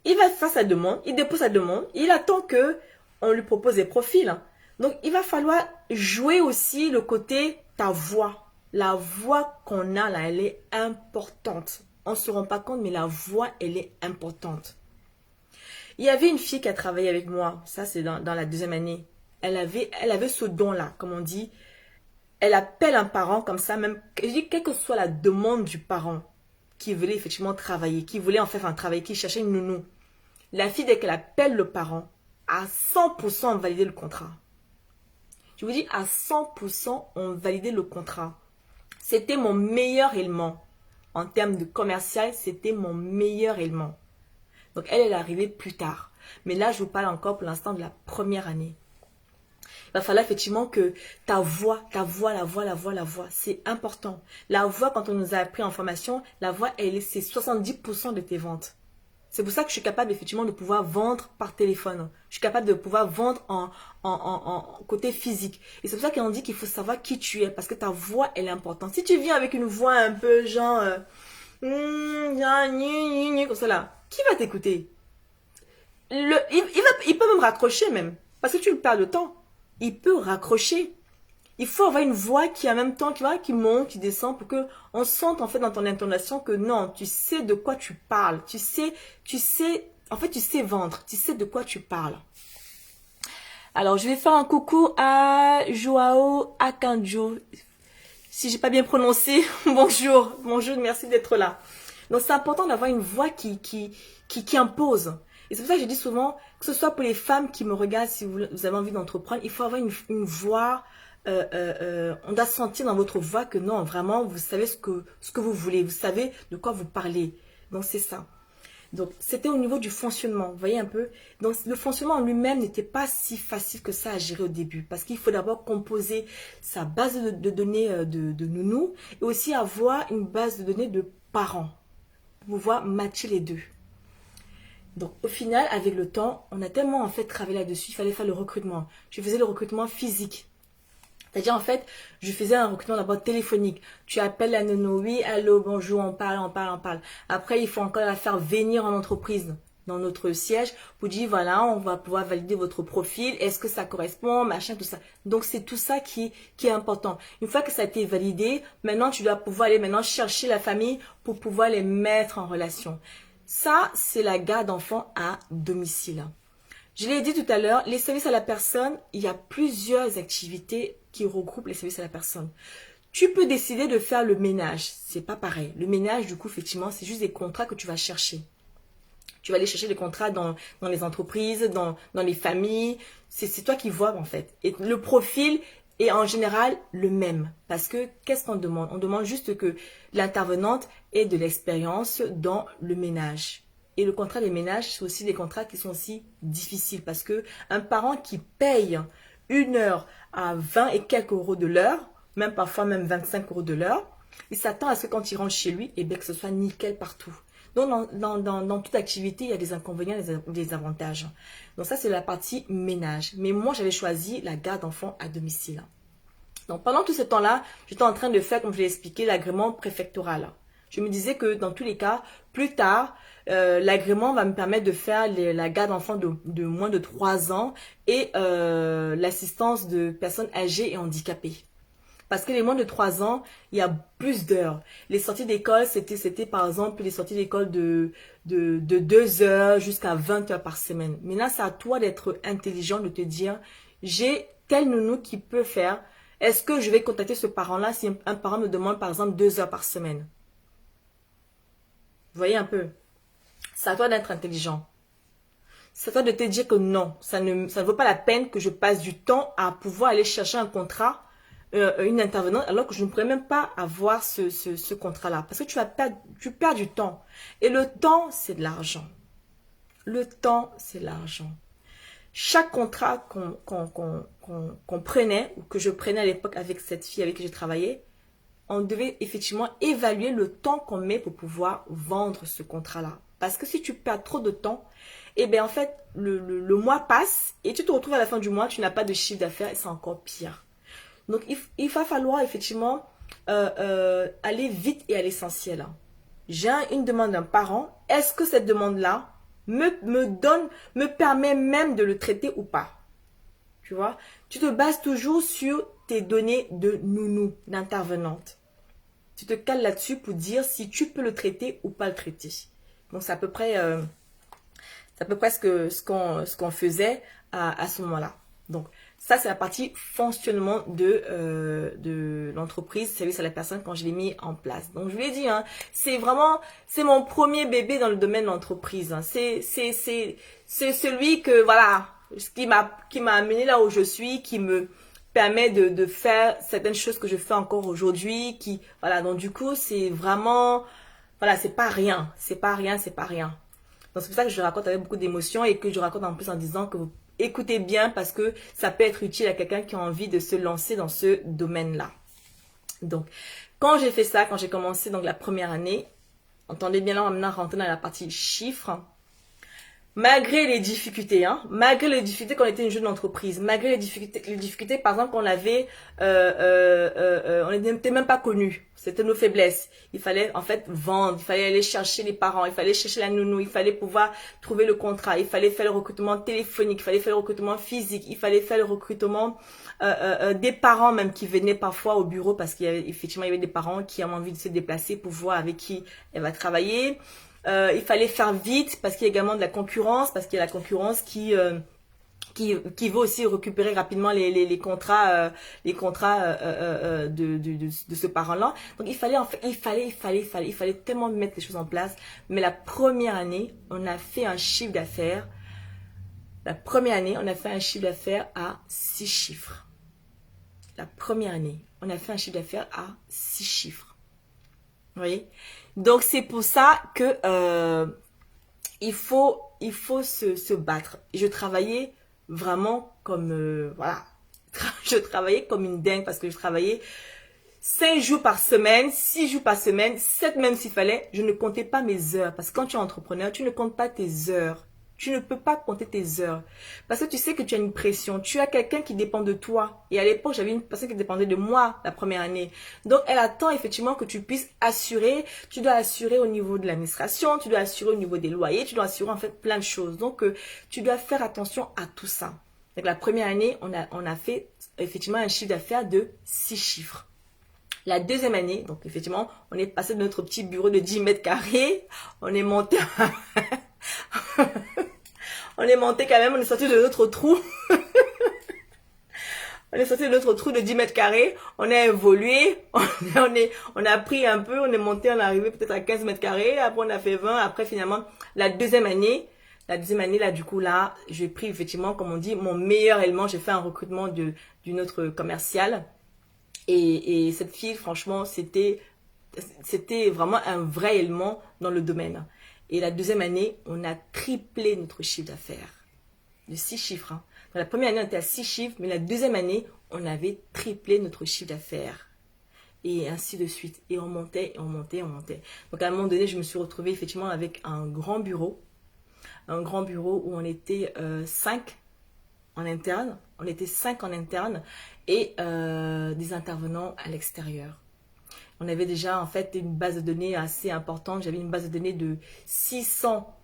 Il va faire sa demande, il dépose sa demande, il attend que on lui propose des profils. Donc, il va falloir jouer aussi le côté ta voix. La voix qu'on a là, elle est importante. On ne se rend pas compte, mais la voix, elle est importante. Il y avait une fille qui a travaillé avec moi, ça c'est dans la deuxième année. Elle avait ce don-là, comme on dit. Elle appelle un parent comme ça, même, je dis, quelle que soit la demande du parent qui voulait effectivement travailler, qui voulait en faire un travail, qui cherchait une nounou. La fille, dès qu'elle appelle le parent, à 100% on validait le contrat. Je vous dis, à 100% on validait le contrat. C'était mon meilleur élément. En termes de commercial, c'était mon meilleur élément. Donc, elle est arrivée plus tard. Mais là, je vous parle encore pour l'instant de la première année. Il va falloir effectivement que ta voix, la voix, c'est important. La voix, quand on nous a appris en formation, la voix, c'est 70% de tes ventes. C'est pour ça que je suis capable effectivement de pouvoir vendre par téléphone. Je suis capable de pouvoir vendre en côté physique. Et c'est pour ça qu'on dit qu'il faut savoir qui tu es, parce que ta voix, elle est importante. Si tu viens avec une voix un peu genre... comme ça là, qui va t'écouter? Il peut même raccrocher même, parce que tu le perds de temps. Il peut raccrocher. Il faut avoir une voix qui en même temps, qui monte, qui descend, pour que on sente en fait dans ton intonation que non, tu sais de quoi tu parles. Tu sais, en fait, tu sais vendre. Tu sais de quoi tu parles. Alors, je vais faire un coucou à Joao Akanjo. Si j'ai pas bien prononcé, bonjour, merci d'être là. Donc, c'est important d'avoir une voix qui impose. Et c'est pour ça que je dis souvent, que ce soit pour les femmes qui me regardent, si vous avez envie d'entreprendre, il faut avoir une voix, on doit sentir dans votre voix que non, vraiment, vous savez ce que vous voulez, vous savez de quoi vous parlez. Donc, c'est ça. Donc, c'était au niveau du fonctionnement, vous voyez un peu. Donc, le fonctionnement en lui-même n'était pas si facile que ça à gérer au début. Parce qu'il faut d'abord composer sa base de données de nounou et aussi avoir une base de données de parents. Pour pouvoir matcher les deux. Donc, au final, avec le temps, on a tellement en fait travaillé là-dessus, il fallait faire le recrutement. Je faisais le recrutement physique. C'est-à-dire, en fait, je faisais un recrutement d'abord téléphonique. Tu appelles la nounou, oui, allô, bonjour, on parle. Après, il faut encore la faire venir en entreprise, dans notre siège, pour dire, voilà, on va pouvoir valider votre profil, est-ce que ça correspond, machin, tout ça. Donc, c'est tout ça qui est important. Une fois que ça a été validé, maintenant, tu dois pouvoir aller maintenant chercher la famille pour pouvoir les mettre en relation. Ça, c'est la garde d'enfants à domicile. Je l'ai dit tout à l'heure, les services à la personne, il y a plusieurs activités qui regroupent les services à la personne. Tu peux décider de faire le ménage, c'est pas pareil. Le ménage, du coup, effectivement, c'est juste des contrats que tu vas chercher. Tu vas aller chercher les contrats dans les entreprises, dans les familles. C'est toi qui vois, en fait. Et le profil est en général le même. Parce que, qu'est-ce qu'on demande? On demande juste que l'intervenante ait de l'expérience dans le ménage. Et le contrat des ménages, c'est aussi des contrats qui sont aussi difficiles. Parce que un parent qui paye une heure à 20 et quelques euros de l'heure, même parfois même 25 euros de l'heure, il s'attend à ce que quand il rentre chez lui, eh bien, que ce soit nickel partout. Donc, dans toute activité, il y a des inconvénients et des avantages. Donc, ça, c'est la partie ménage. Mais moi, j'avais choisi la garde d'enfants à domicile. Donc, pendant tout ce temps-là, j'étais en train de faire, comme je l'ai expliqué, l'agrément préfectoral. Je me disais que dans tous les cas, plus tard, l'agrément va me permettre de faire la garde d'enfants de moins de 3 ans et l'assistance de personnes âgées et handicapées. Parce que les moins de 3 ans, il y a plus d'heures. Les sorties d'école, c'était par exemple les sorties d'école de 2 heures jusqu'à 20 heures par semaine. Maintenant, c'est à toi d'être intelligent, de te dire, j'ai tel nounou qui peut faire. Est-ce que je vais contacter ce parent-là si un parent me demande par exemple 2 heures par semaine? Vous voyez un peu? C'est à toi d'être intelligent. C'est à toi de te dire que non, ça ne vaut pas la peine que je passe du temps à pouvoir aller chercher un contrat, une intervenante, alors que je ne pourrais même pas avoir ce contrat-là. Parce que tu perds du temps. Et le temps, c'est de l'argent. Le temps, c'est l'argent. chaque contrat qu'on prenait, ou que je prenais à l'époque avec cette fille avec qui je travaillais, on devait effectivement évaluer le temps qu'on met pour pouvoir vendre ce contrat-là. Parce que si tu perds trop de temps, eh bien en fait, le mois passe et tu te retrouves à la fin du mois, tu n'as pas de chiffre d'affaires et c'est encore pire. Donc il va falloir effectivement aller vite et à l'essentiel. J'ai une demande d'un parent. Est-ce que cette demande-là me permet même de le traiter ou pas? Tu vois, tu te bases toujours sur tes données de nounou, d'intervenante. Tu te cales là-dessus pour dire si tu peux le traiter ou pas le traiter. Donc c'est à peu près ce qu'on faisait à ce moment-là. Donc ça c'est la partie fonctionnement de l'entreprise, service à la personne quand je l'ai mis en place. Donc je vous l'ai dit, hein, c'est mon premier bébé dans le domaine de l'entreprise. Hein. C'est celui que voilà, qui m'a amené là où je suis, qui me permet de faire certaines choses que je fais encore aujourd'hui, voilà, donc du coup c'est vraiment, voilà, c'est pas rien. Donc c'est pour ça que je raconte avec beaucoup d'émotion et que je raconte en plus en disant que vous écoutez bien parce que ça peut être utile à quelqu'un qui a envie de se lancer dans ce domaine-là. Donc, quand j'ai fait ça, quand j'ai commencé donc la première année, entendez bien là, on va maintenant rentrer dans la partie chiffres. Malgré les difficultés, qu'on était une jeune entreprise, malgré les difficultés, par exemple, on n'était même pas connus. C'était nos faiblesses. Il fallait, en fait, vendre. Il fallait aller chercher les parents. Il fallait chercher la nounou. Il fallait pouvoir trouver le contrat. Il fallait faire le recrutement téléphonique. Il fallait faire le recrutement physique. Il fallait faire le recrutement, des parents même qui venaient parfois au bureau parce qu'il y avait des parents qui ont envie de se déplacer pour voir avec qui elle va travailler. Il fallait faire vite parce qu'il y a également de la concurrence, parce qu'il y a la concurrence qui veut aussi récupérer rapidement les contrats de ce parent-là. Donc il fallait tellement mettre les choses en place. Mais la première année, on a fait un chiffre d'affaires. La première année, on a fait un chiffre d'affaires à 6 chiffres. La première année, on a fait un chiffre d'affaires à 6 chiffres. Vous voyez? Donc c'est pour ça que il faut se battre. Je travaillais vraiment comme voilà, je travaillais comme une dingue parce que je travaillais 5 jours par semaine, 6 jours par semaine, 7 même s'il fallait. Je ne comptais pas mes heures parce que quand tu es entrepreneur, tu ne comptes pas tes heures. Tu ne peux pas compter tes heures. Parce que tu sais que tu as une pression. Tu as quelqu'un qui dépend de toi. Et à l'époque, j'avais une personne qui dépendait de moi la première année. Donc, elle attend effectivement que tu puisses assurer. Tu dois assurer au niveau de l'administration. Tu dois assurer au niveau des loyers. Tu dois assurer en fait plein de choses. Donc, tu dois faire attention à tout ça. Donc, la première année, on a fait effectivement un chiffre d'affaires de 6 chiffres. La deuxième année, donc effectivement, on est passé de notre petit bureau de 10 mètres carrés. On est monté à... On est monté quand même, on est sorti de notre trou. On est sorti de notre trou de 10 mètres carrés. On a évolué. On a pris un peu. On est monté, on est arrivé peut-être à 15 mètres carrés. Après, on a fait 20. Après, finalement, la deuxième année, là, du coup, là, j'ai pris effectivement, comme on dit, mon meilleur élément. J'ai fait un recrutement d'une autre commerciale. Et cette fille, franchement, c'était vraiment un vrai élément dans le domaine. Et la deuxième année, on a triplé notre chiffre d'affaires. De 6 chiffres. Hein. Dans la première année, on était à 6 chiffres, mais la deuxième année, on avait triplé notre chiffre d'affaires. Et ainsi de suite. Et on montait, et on montait, et on montait. Donc à un moment donné, je me suis retrouvée effectivement avec un grand bureau. Un grand bureau où on était 5 en interne. On était 5 en interne et des intervenants à l'extérieur. On avait déjà en fait une base de données assez importante. J'avais une base de données de 600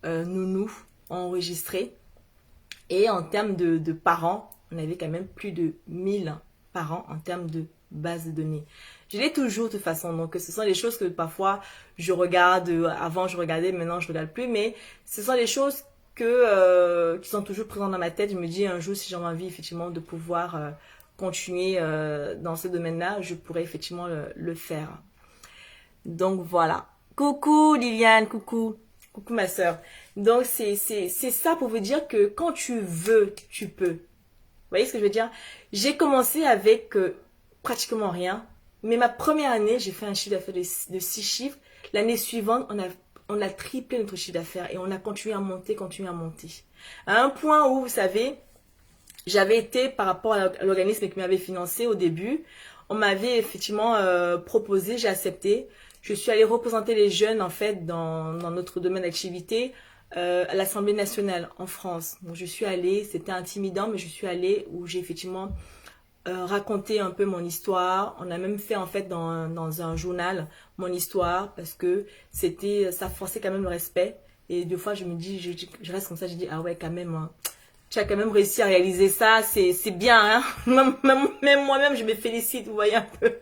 nounous enregistrés. Et en termes de parents, on avait quand même plus de 1000 parents en termes de base de données. Je l'ai toujours de toute façon. Donc ce sont des choses que parfois je regarde. Avant je regardais, maintenant je ne regarde plus. Mais ce sont des choses qui sont toujours présentes dans ma tête. Je me dis un jour si j'ai envie effectivement de pouvoir... continuer dans ce domaine-là, je pourrais effectivement le faire. Donc voilà. Coucou Liliane, coucou ma soeur. Donc c'est ça pour vous dire que quand tu veux, tu peux. Vous voyez ce que je veux dire? J'ai commencé avec pratiquement rien, mais ma première année, j'ai fait un chiffre d'affaires de 6 chiffres. L'année suivante, on a triplé notre chiffre d'affaires et on a continué à monter. À un point où, vous savez, j'avais été par rapport à l'organisme qui m'avait financé au début, on m'avait effectivement proposé, j'ai accepté. Je suis allée représenter les jeunes en fait dans notre domaine d'activité à l'Assemblée nationale en France. Donc je suis allée, c'était intimidant, mais je suis allée où j'ai effectivement raconté un peu mon histoire. On a même fait en fait dans un journal mon histoire parce que ça forçait quand même le respect. Et deux fois je me dis, je reste comme ça, je dis ah ouais quand même. Hein, tu as quand même réussi à réaliser ça, c'est bien, hein. Même moi-même, je me félicite, vous voyez un peu.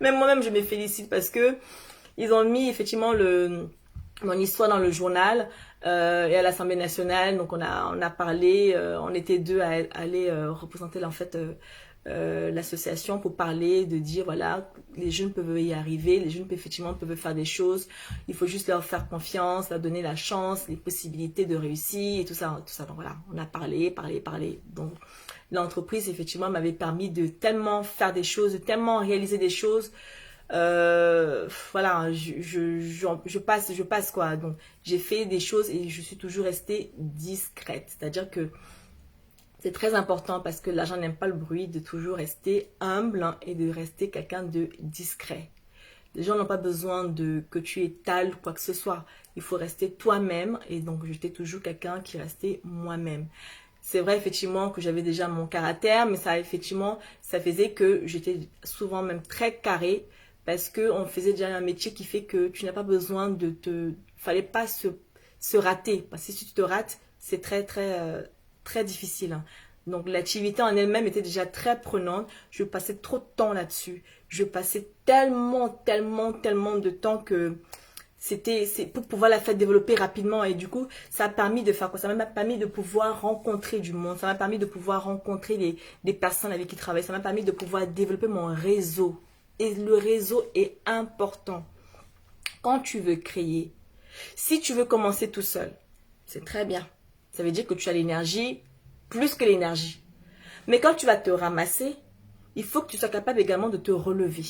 Même moi-même, je me félicite parce que ils ont mis effectivement mon histoire dans le journal et à l'Assemblée nationale. Donc on a parlé, on était deux à aller représenter en fait l'association pour parler, de dire voilà, les jeunes peuvent y arriver, les jeunes effectivement peuvent faire des choses, il faut juste leur faire confiance, leur donner la chance, les possibilités de réussir et tout ça, tout ça. Donc voilà, on a parlé. Donc l'entreprise effectivement m'avait permis de tellement faire des choses, de tellement réaliser des choses. Voilà, je passe quoi. Donc j'ai fait des choses et je suis toujours restée discrète, c'est-à-dire que c'est très important parce que l'argent n'aime pas le bruit, de toujours rester humble hein, et de rester quelqu'un de discret. Les gens n'ont pas besoin de que tu étales quoi que ce soit. Il faut rester toi-même et donc j'étais toujours quelqu'un qui restait moi-même. C'est vrai effectivement que j'avais déjà mon caractère, mais ça effectivement, ça faisait que j'étais souvent même très carrée parce que on faisait déjà un métier qui fait que tu n'as pas besoin fallait pas se rater parce que si tu te rates, c'est très difficile. Hein. Donc l'activité en elle-même était déjà très prenante. Je passais trop de temps là-dessus. Je passais tellement de temps que c'est pour pouvoir la faire développer rapidement. Et du coup, ça a permis de faire quoi? Ça m'a permis de pouvoir rencontrer du monde. Ça m'a permis de pouvoir rencontrer des personnes avec qui travailler. Ça m'a permis de pouvoir développer mon réseau. Et le réseau est important. Quand tu veux créer, si tu veux commencer tout seul, c'est très bien. Ça veut dire que tu as l'énergie, plus que l'énergie. Mais quand tu vas te ramasser, il faut que tu sois capable également de te relever.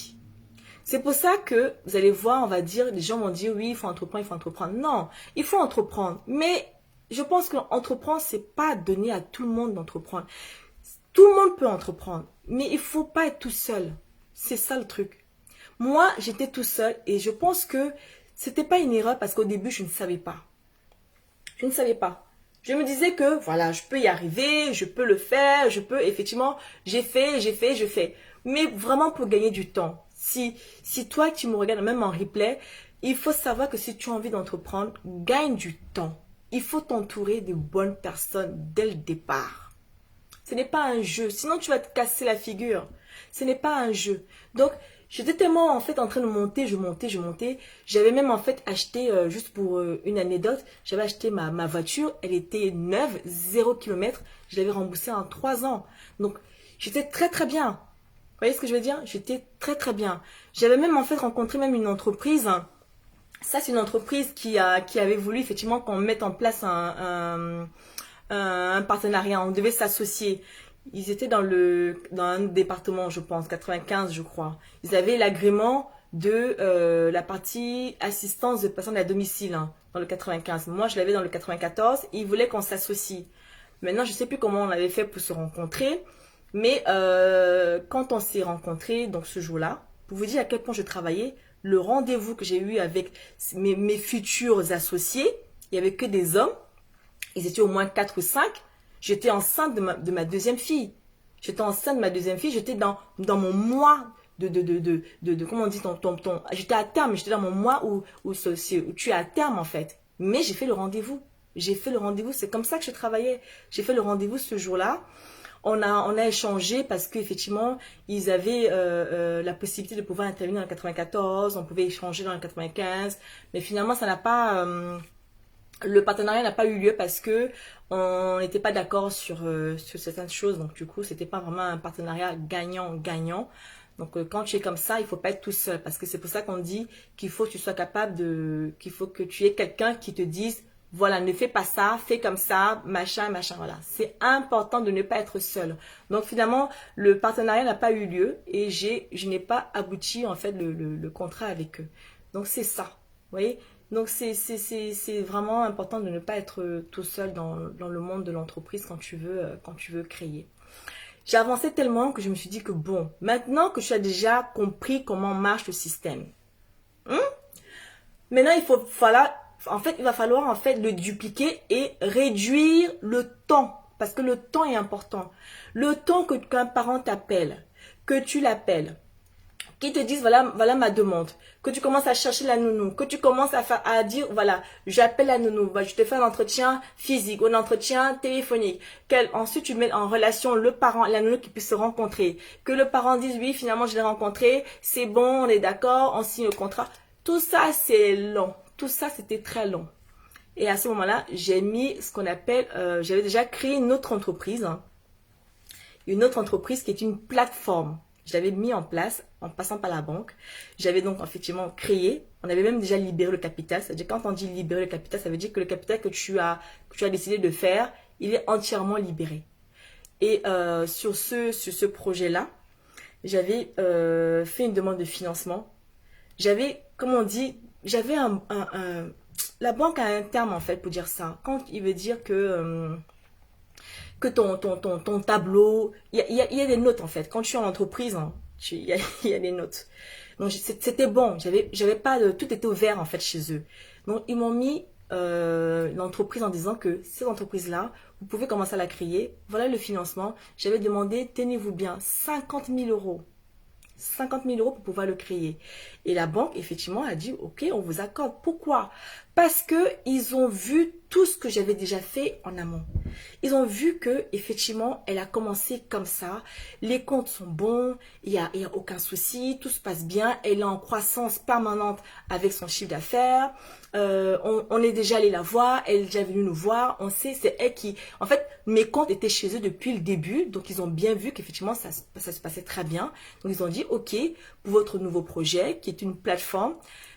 C'est pour ça que vous allez voir, on va dire, les gens vont dire oui, il faut entreprendre. Non, il faut entreprendre. Mais je pense qu'entreprendre, c'est pas donner à tout le monde d'entreprendre. Tout le monde peut entreprendre, mais il faut pas être tout seul. C'est ça le truc. Moi, j'étais tout seul et je pense que c'était pas une erreur parce qu'au début, je ne savais pas. Je ne savais pas. Je me disais que voilà, je peux y arriver, je peux le faire, effectivement, j'ai fait. Mais vraiment pour gagner du temps. Si toi tu me regardes même en replay, il faut savoir que si tu as envie d'entreprendre, gagne du temps. Il faut t'entourer de bonnes personnes dès le départ. Ce n'est pas un jeu, sinon tu vas te casser la figure. Ce n'est pas un jeu. Donc, j'étais tellement en fait en train de monter, je montais. J'avais même en fait acheté, juste pour une anecdote, j'avais acheté ma voiture, elle était neuve, 0 km. Je l'avais remboursée en 3 ans. Donc, j'étais très bien. Vous voyez ce que je veux dire? J'étais très bien. J'avais même en fait rencontré même une entreprise. Ça, c'est une entreprise qui avait voulu effectivement qu'on mette en place un partenariat. On devait s'associer. Ils étaient dans un département, je pense, 95, je crois. Ils avaient l'agrément de la partie assistance de personnes à domicile hein, dans le 95. Moi, je l'avais dans le 94 et ils voulaient qu'on s'associe. Maintenant, je ne sais plus comment on avait fait pour se rencontrer, mais quand on s'est rencontrés, donc ce jour-là, pour vous dire à quel point je travaillais, le rendez-vous que j'ai eu avec mes futurs associés, il n'y avait que des hommes. Ils étaient au moins 4 ou 5. J'étais enceinte de ma deuxième fille. J'étais enceinte de ma deuxième fille. J'étais dans mon mois comment on dit j'étais à terme. J'étais dans mon mois où tu es à terme en fait. Mais j'ai fait le rendez-vous. C'est comme ça que je travaillais. J'ai fait le rendez-vous ce jour-là. On a échangé parce qu'effectivement, ils avaient la possibilité de pouvoir intervenir dans le 94. On pouvait échanger dans le 95. Mais finalement, ça n'a pas... le partenariat n'a pas eu lieu parce que on n'était pas d'accord sur certaines choses. Donc du coup, c'était pas vraiment un partenariat gagnant-gagnant. Donc quand tu es comme ça, il faut pas être tout seul parce que c'est pour ça qu'on dit qu'il faut que tu sois qu'il faut que tu aies quelqu'un qui te dise voilà, ne fais pas ça, fais comme ça, machin, voilà. C'est important de ne pas être seul. Donc finalement, le partenariat n'a pas eu lieu et je n'ai pas abouti en fait le contrat avec eux. Donc c'est ça. voyez? Donc, c'est vraiment important de ne pas être tout seul dans le monde de l'entreprise quand tu veux créer. J'ai avancé tellement que je me suis dit que bon, maintenant que tu as déjà compris comment marche le système, hein, maintenant il va falloir en fait le dupliquer et réduire le temps. Parce que le temps est important. Le temps qu'un parent t'appelle, que tu l'appelles, qui te disent voilà ma demande, que tu commences à chercher la nounou, que tu commences à dire voilà, j'appelle la nounou, je te fais un entretien physique, un entretien téléphonique, ensuite tu mets en relation le parent, la nounou qui puisse se rencontrer, que le parent dise oui finalement je l'ai rencontré, c'est bon, on est d'accord, on signe le contrat. Tout ça c'est long, tout ça c'était très long. Et à ce moment-là, j'ai mis ce qu'on appelle, j'avais déjà créé une autre entreprise, hein, une autre entreprise qui est une plateforme. Je l'avais mis en place en passant par la banque. J'avais donc effectivement créé, on avait même déjà libéré le capital. C'est-à-dire quand on dit libérer le capital, ça veut dire que le capital que tu as décidé de faire, il est entièrement libéré. Et sur ce projet-là, j'avais fait une demande de financement. J'avais, comme on dit, j'avais la banque a un terme en fait pour dire ça. Quand il veut dire que ton tableau, il y a des notes en fait. Quand tu es en entreprise, hein, il y a des notes. Donc c'était bon, j'avais pas de, tout était ouvert en fait chez eux. Donc ils m'ont mis l'entreprise en disant que cette entreprise-là, vous pouvez commencer à la créer. Voilà le financement. J'avais demandé, tenez-vous bien, 50 000 euros. 50 000 euros pour pouvoir le créer. Et la banque, effectivement, a dit, OK, on vous accorde. Pourquoi? Parce que ils ont vu tout ce que j'avais déjà fait en amont. Ils ont vu que, effectivement, elle a commencé comme ça. Les comptes sont bons, il y a aucun souci, tout se passe bien. Elle est en croissance permanente avec son chiffre d'affaires. On est déjà allé la voir, elle est déjà venue nous voir. On sait, c'est elle qui... En fait, mes comptes étaient chez eux depuis le début. Donc, ils ont bien vu qu'effectivement, ça se passait très bien. Donc, ils ont dit, OK, pour votre nouveau projet, qui est une plateforme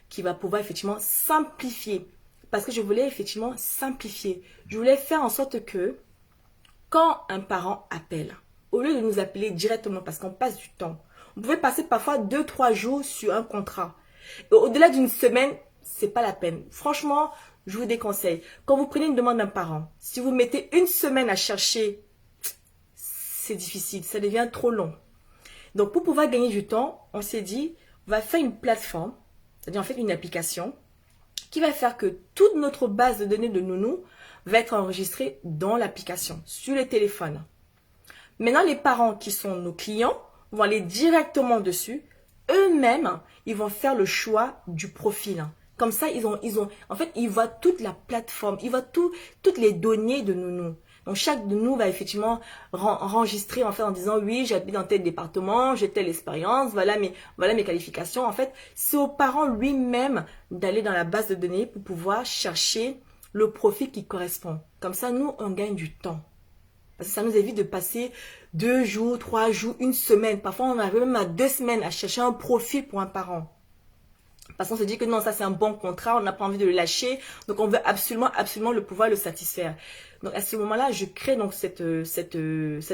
qui va pouvoir effectivement simplifier. Parce que je voulais effectivement simplifier. Je voulais faire en sorte que quand un parent appelle, au lieu de nous appeler directement parce qu'on passe du temps, on pouvait passer parfois 2-3 jours sur un contrat. Au-delà d'une semaine, c'est pas la peine. Franchement, je vous déconseille. Quand vous prenez une demande d'un parent, si vous mettez une semaine à chercher, c'est difficile, ça devient trop long. Donc, pour pouvoir gagner du temps, on s'est dit, on va faire une plateforme, c'est-à-dire en fait une application, qui va faire que toute notre base de données de nounou va être enregistrée dans l'application, sur les téléphones. Maintenant, les parents qui sont nos clients vont aller directement dessus. Eux-mêmes, ils vont faire le choix du profil. Comme ça, en fait, ils voient toute la plateforme, ils voient toutes les données de nounou. Donc, chaque de nous va effectivement enregistrer en fait en disant oui, j'habite dans tel département, j'ai telle expérience, voilà mes qualifications. En fait, c'est au parent lui-même d'aller dans la base de données pour pouvoir chercher le profil qui correspond. Comme ça, nous, on gagne du temps. Parce que ça nous évite de passer 2 jours, 3 jours, une semaine. Parfois, on arrive même à 2 semaines à chercher un profil pour un parent. Parce qu'on se dit que non, ça c'est un bon contrat, on n'a pas envie de le lâcher. Donc, on veut absolument le pouvoir le satisfaire. Donc, à ce moment-là, je crée donc cette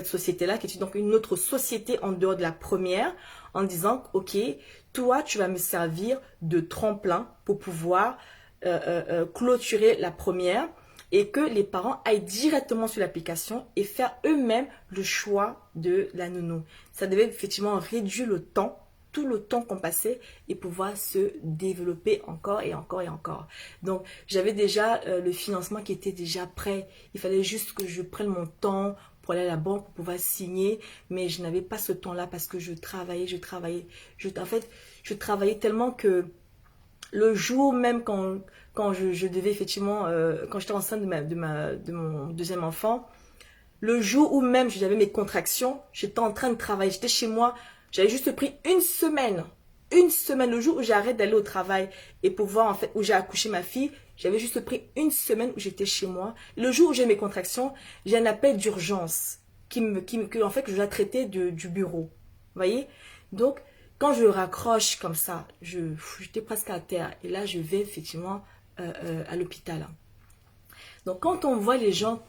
société-là, qui est donc une autre société en dehors de la première, en disant, OK, toi, tu vas me servir de tremplin pour pouvoir clôturer la première et que les parents aillent directement sur l'application et faire eux-mêmes le choix de la nounou. Ça devait effectivement réduire le temps, tout le temps qu'on passait et pouvoir se développer encore et encore et encore. Donc, j'avais déjà le financement qui était déjà prêt. Il fallait juste que je prenne mon temps pour aller à la banque pour pouvoir signer, mais je n'avais pas ce temps-là parce que je travaillais. En fait, je travaillais tellement que le jour même quand je devais effectivement, quand j'étais enceinte de mon deuxième enfant, le jour où même j'avais mes contractions, j'étais en train de travailler, j'étais chez moi, j'avais juste pris une semaine, le jour où j'arrête d'aller au travail et pour voir en fait où j'ai accouché ma fille, j'avais juste pris une semaine où j'étais chez moi. Le jour où j'ai mes contractions, j'ai un appel d'urgence en fait que je dois traiter du bureau. Vous voyez? Donc, quand je raccroche comme ça, j'étais presque à terre. Et là, je vais effectivement à l'hôpital. Donc, quand on voit les gens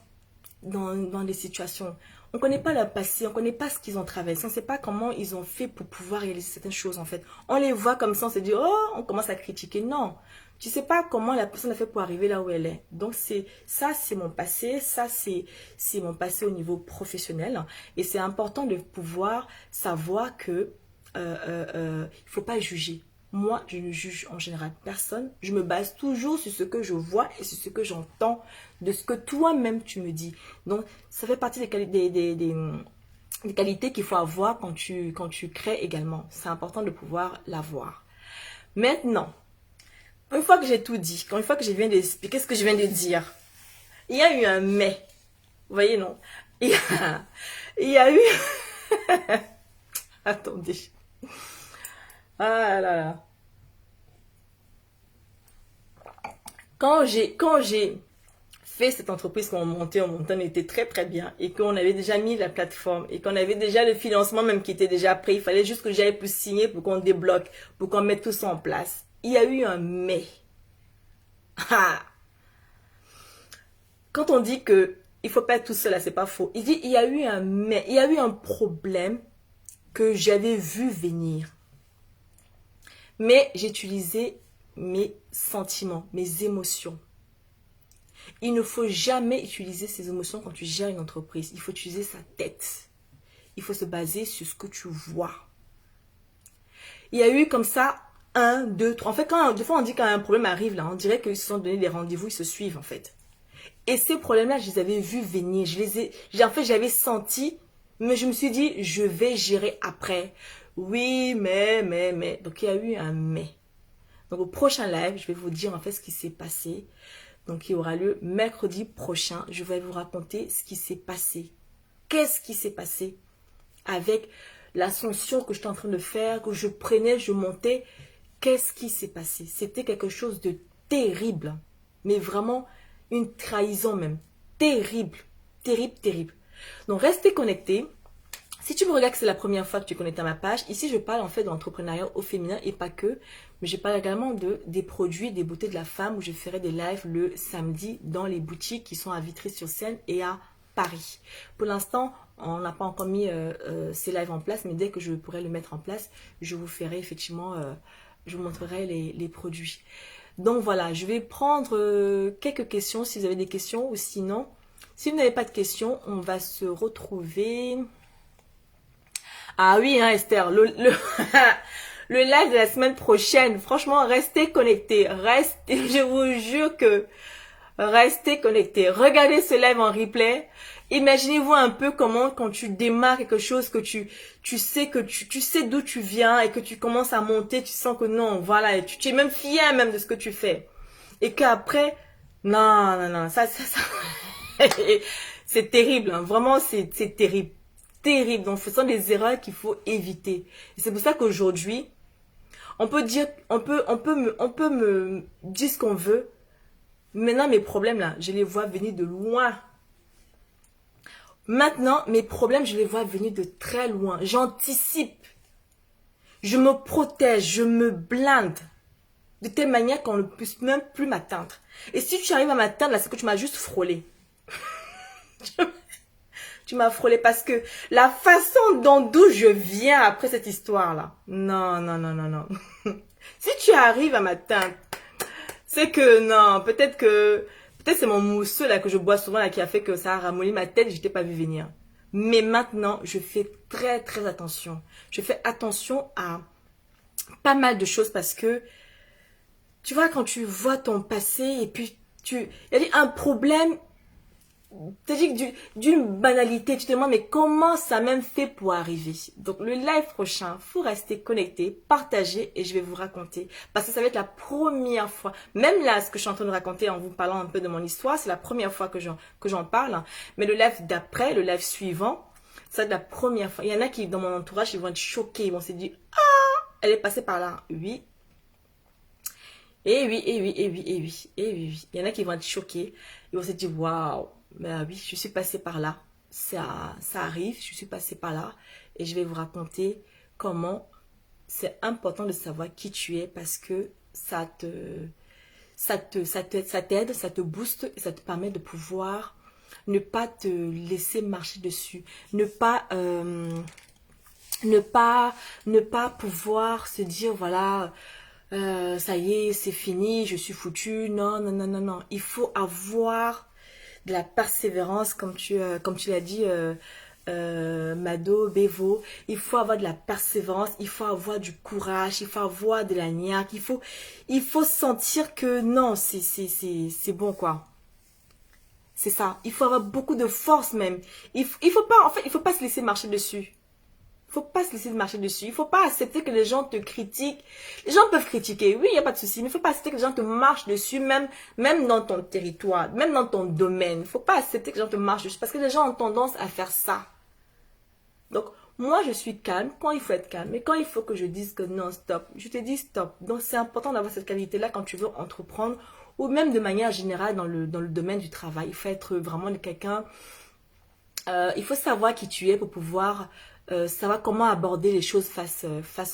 dans des situations, On ne connaît pas leur passé, on ne connaît pas ce qu'ils ont traversé, on ne sait pas comment ils ont fait pour pouvoir réaliser certaines choses en fait. On les voit comme ça, on se dit, oh, on commence à critiquer. Non, tu ne sais pas comment la personne a fait pour arriver là où elle est. Donc ça, c'est mon passé, ça c'est mon passé au niveau professionnel. Et c'est important de pouvoir savoir que il ne faut pas juger. Moi, je ne juge en général personne. Je me base toujours sur ce que je vois et sur ce que j'entends de ce que toi-même tu me dis. Donc, ça fait partie des qualités qu'il faut avoir quand tu crées également. C'est important de pouvoir l'avoir. Maintenant, une fois que j'ai tout dit, une fois que je viens d'expliquer ce que je viens de dire, il y a eu un mais. Vous voyez, non? Il y a eu... Attendez. Ah là là. Quand j'ai fait cette entreprise qu'on montait, on était très très bien et qu'on avait déjà mis la plateforme et qu'on avait déjà le financement même qui était déjà prêt, il fallait juste que j'aille pour signer pour qu'on débloque, pour qu'on mette tout ça en place. Il y a eu un mais. Ah. Quand on dit que il faut pas être tout seul, là, c'est pas faux. Il dit il y a eu un mais, il y a eu un problème que j'avais vu venir. Mais j'ai utilisé mes sentiments, mes émotions. Il ne faut jamais utiliser ses émotions quand tu gères une entreprise. Il faut utiliser sa tête. Il faut se baser sur ce que tu vois. Il y a eu comme ça 1, 2, 3. En fait, des fois on dit quand un problème arrive, là, on dirait qu'ils se sont donné des rendez-vous, ils se suivent en fait. Et ces problèmes-là, je les avais vus venir. En fait, j'avais senti, mais je me suis dit, je vais gérer après. Oui, mais. Donc, il y a eu un mais. Donc, au prochain live, je vais vous dire en fait ce qui s'est passé. Donc, il aura lieu mercredi prochain. Je vais vous raconter ce qui s'est passé. Qu'est-ce qui s'est passé avec l'ascension que j'étais en train de faire, que je prenais, je montais. Qu'est-ce qui s'est passé? C'était quelque chose de terrible. Mais vraiment, une trahison même. Terrible. Terrible, terrible. Donc, restez connectés. Si tu me regardes que c'est la première fois que tu es connecté à ma page, ici je parle en fait d'entrepreneuriat au féminin et pas que, mais je parle également des produits, des beautés de la femme où je ferai des lives le samedi dans les boutiques qui sont à Vitry-sur-Seine et à Paris. Pour l'instant, on n'a pas encore mis ces lives en place, mais dès que je pourrai le mettre en place, je vous ferai effectivement, je vous montrerai les produits. Donc voilà, je vais prendre quelques questions si vous avez des questions ou sinon, si vous n'avez pas de questions, on va se retrouver... Ah oui, hein, Esther, le live de la semaine prochaine, franchement, restez connectés, je vous jure que restez connectés. Regardez ce live en replay. Imaginez-vous un peu comment, quand tu démarres quelque chose, que tu sais que tu sais d'où tu viens et que tu commences à monter, tu sens que non, voilà, et tu es même fier même de ce que tu fais. Et qu'après, non, ça, c'est terrible, hein, vraiment, c'est terrible. Terrible. Donc, ce sont des erreurs qu'il faut éviter. Et c'est pour ça qu'aujourd'hui, on peut me dire ce qu'on veut. Maintenant, mes problèmes là, je les vois venir de loin. Maintenant, mes problèmes, je les vois venir de très loin. J'anticipe. Je me protège, je me blinde. De telle manière qu'on ne puisse même plus m'atteindre. Et si tu arrives à m'atteindre, là, c'est que tu m'as juste frôlé. Tu m'as frôlé parce que la façon d'où je viens après cette histoire-là. Non. Si tu arrives à m'atteindre, c'est que non, peut-être c'est mon mousseux là que je bois souvent là qui a fait que ça a ramolli ma tête, je t'ai pas vu venir. Mais maintenant, je fais très très attention. Je fais attention à pas mal de choses parce que tu vois quand tu vois ton passé et puis il y a un problème. C'est-à-dire d'une banalité, tu te demandes mais comment ça même fait pour arriver. Donc le live prochain, faut rester connecté, partager et je vais vous raconter. Parce que ça va être la première fois, même là ce que je suis en train de raconter en vous parlant un peu de mon histoire, c'est la première fois que j'en parle. Mais le live d'après, le live suivant, ça va être la première fois. Il y en a qui dans mon entourage, ils vont être choqués, ils vont se dire « Ah, elle est passée par là. » Oui. Et oui. Il y en a qui vont être choqués, ils vont se dire « Waouh. » Ben oui, je suis passée par là. Ça arrive, je suis passée par là. Et je vais vous raconter comment c'est important de savoir qui tu es parce que ça t'aide, ça te booste et ça te permet de pouvoir ne pas te laisser marcher dessus, ne pas pouvoir se dire voilà, ça y est, c'est fini, je suis foutu. Non, non, non, non, non. Il faut avoir de la persévérance, comme tu l'as dit, Mado, Bevo. Il faut avoir de la persévérance, il faut avoir du courage, il faut avoir de la niaque, il faut sentir que non, c'est bon quoi. C'est ça. Il faut avoir beaucoup de force même. Il faut pas, en fait, il faut pas se laisser marcher dessus. Il faut pas se laisser marcher dessus. Il faut pas accepter que les gens te critiquent. Les gens peuvent critiquer, oui, il n'y a pas de souci, mais il faut pas accepter que les gens te marchent dessus, même dans ton territoire, même dans ton domaine. Il faut pas accepter que les gens te marchent dessus parce que les gens ont tendance à faire ça. Donc, moi, je suis calme quand il faut être calme. Mais quand il faut que je dise que non, stop, je te dis stop. Donc, c'est important d'avoir cette qualité-là quand tu veux entreprendre ou même de manière générale dans le domaine du travail. Il faut être vraiment quelqu'un. Il faut savoir qui tu es pour pouvoir savoir comment aborder les choses face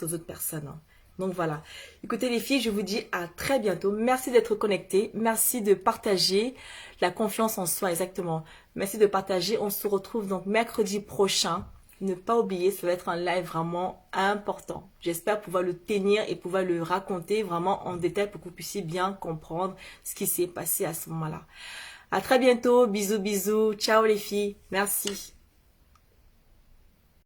aux autres personnes, hein. Donc voilà. Écoutez les filles, je vous dis à très bientôt. Merci d'être connectés. Merci de partager la confiance en soi, exactement. Merci de partager. On se retrouve donc mercredi prochain. Ne pas oublier, ça va être un live vraiment important. J'espère pouvoir le tenir et pouvoir le raconter vraiment en détail pour que vous puissiez bien comprendre ce qui s'est passé à ce moment-là. À très bientôt. Bisous, bisous. Ciao les filles. Merci.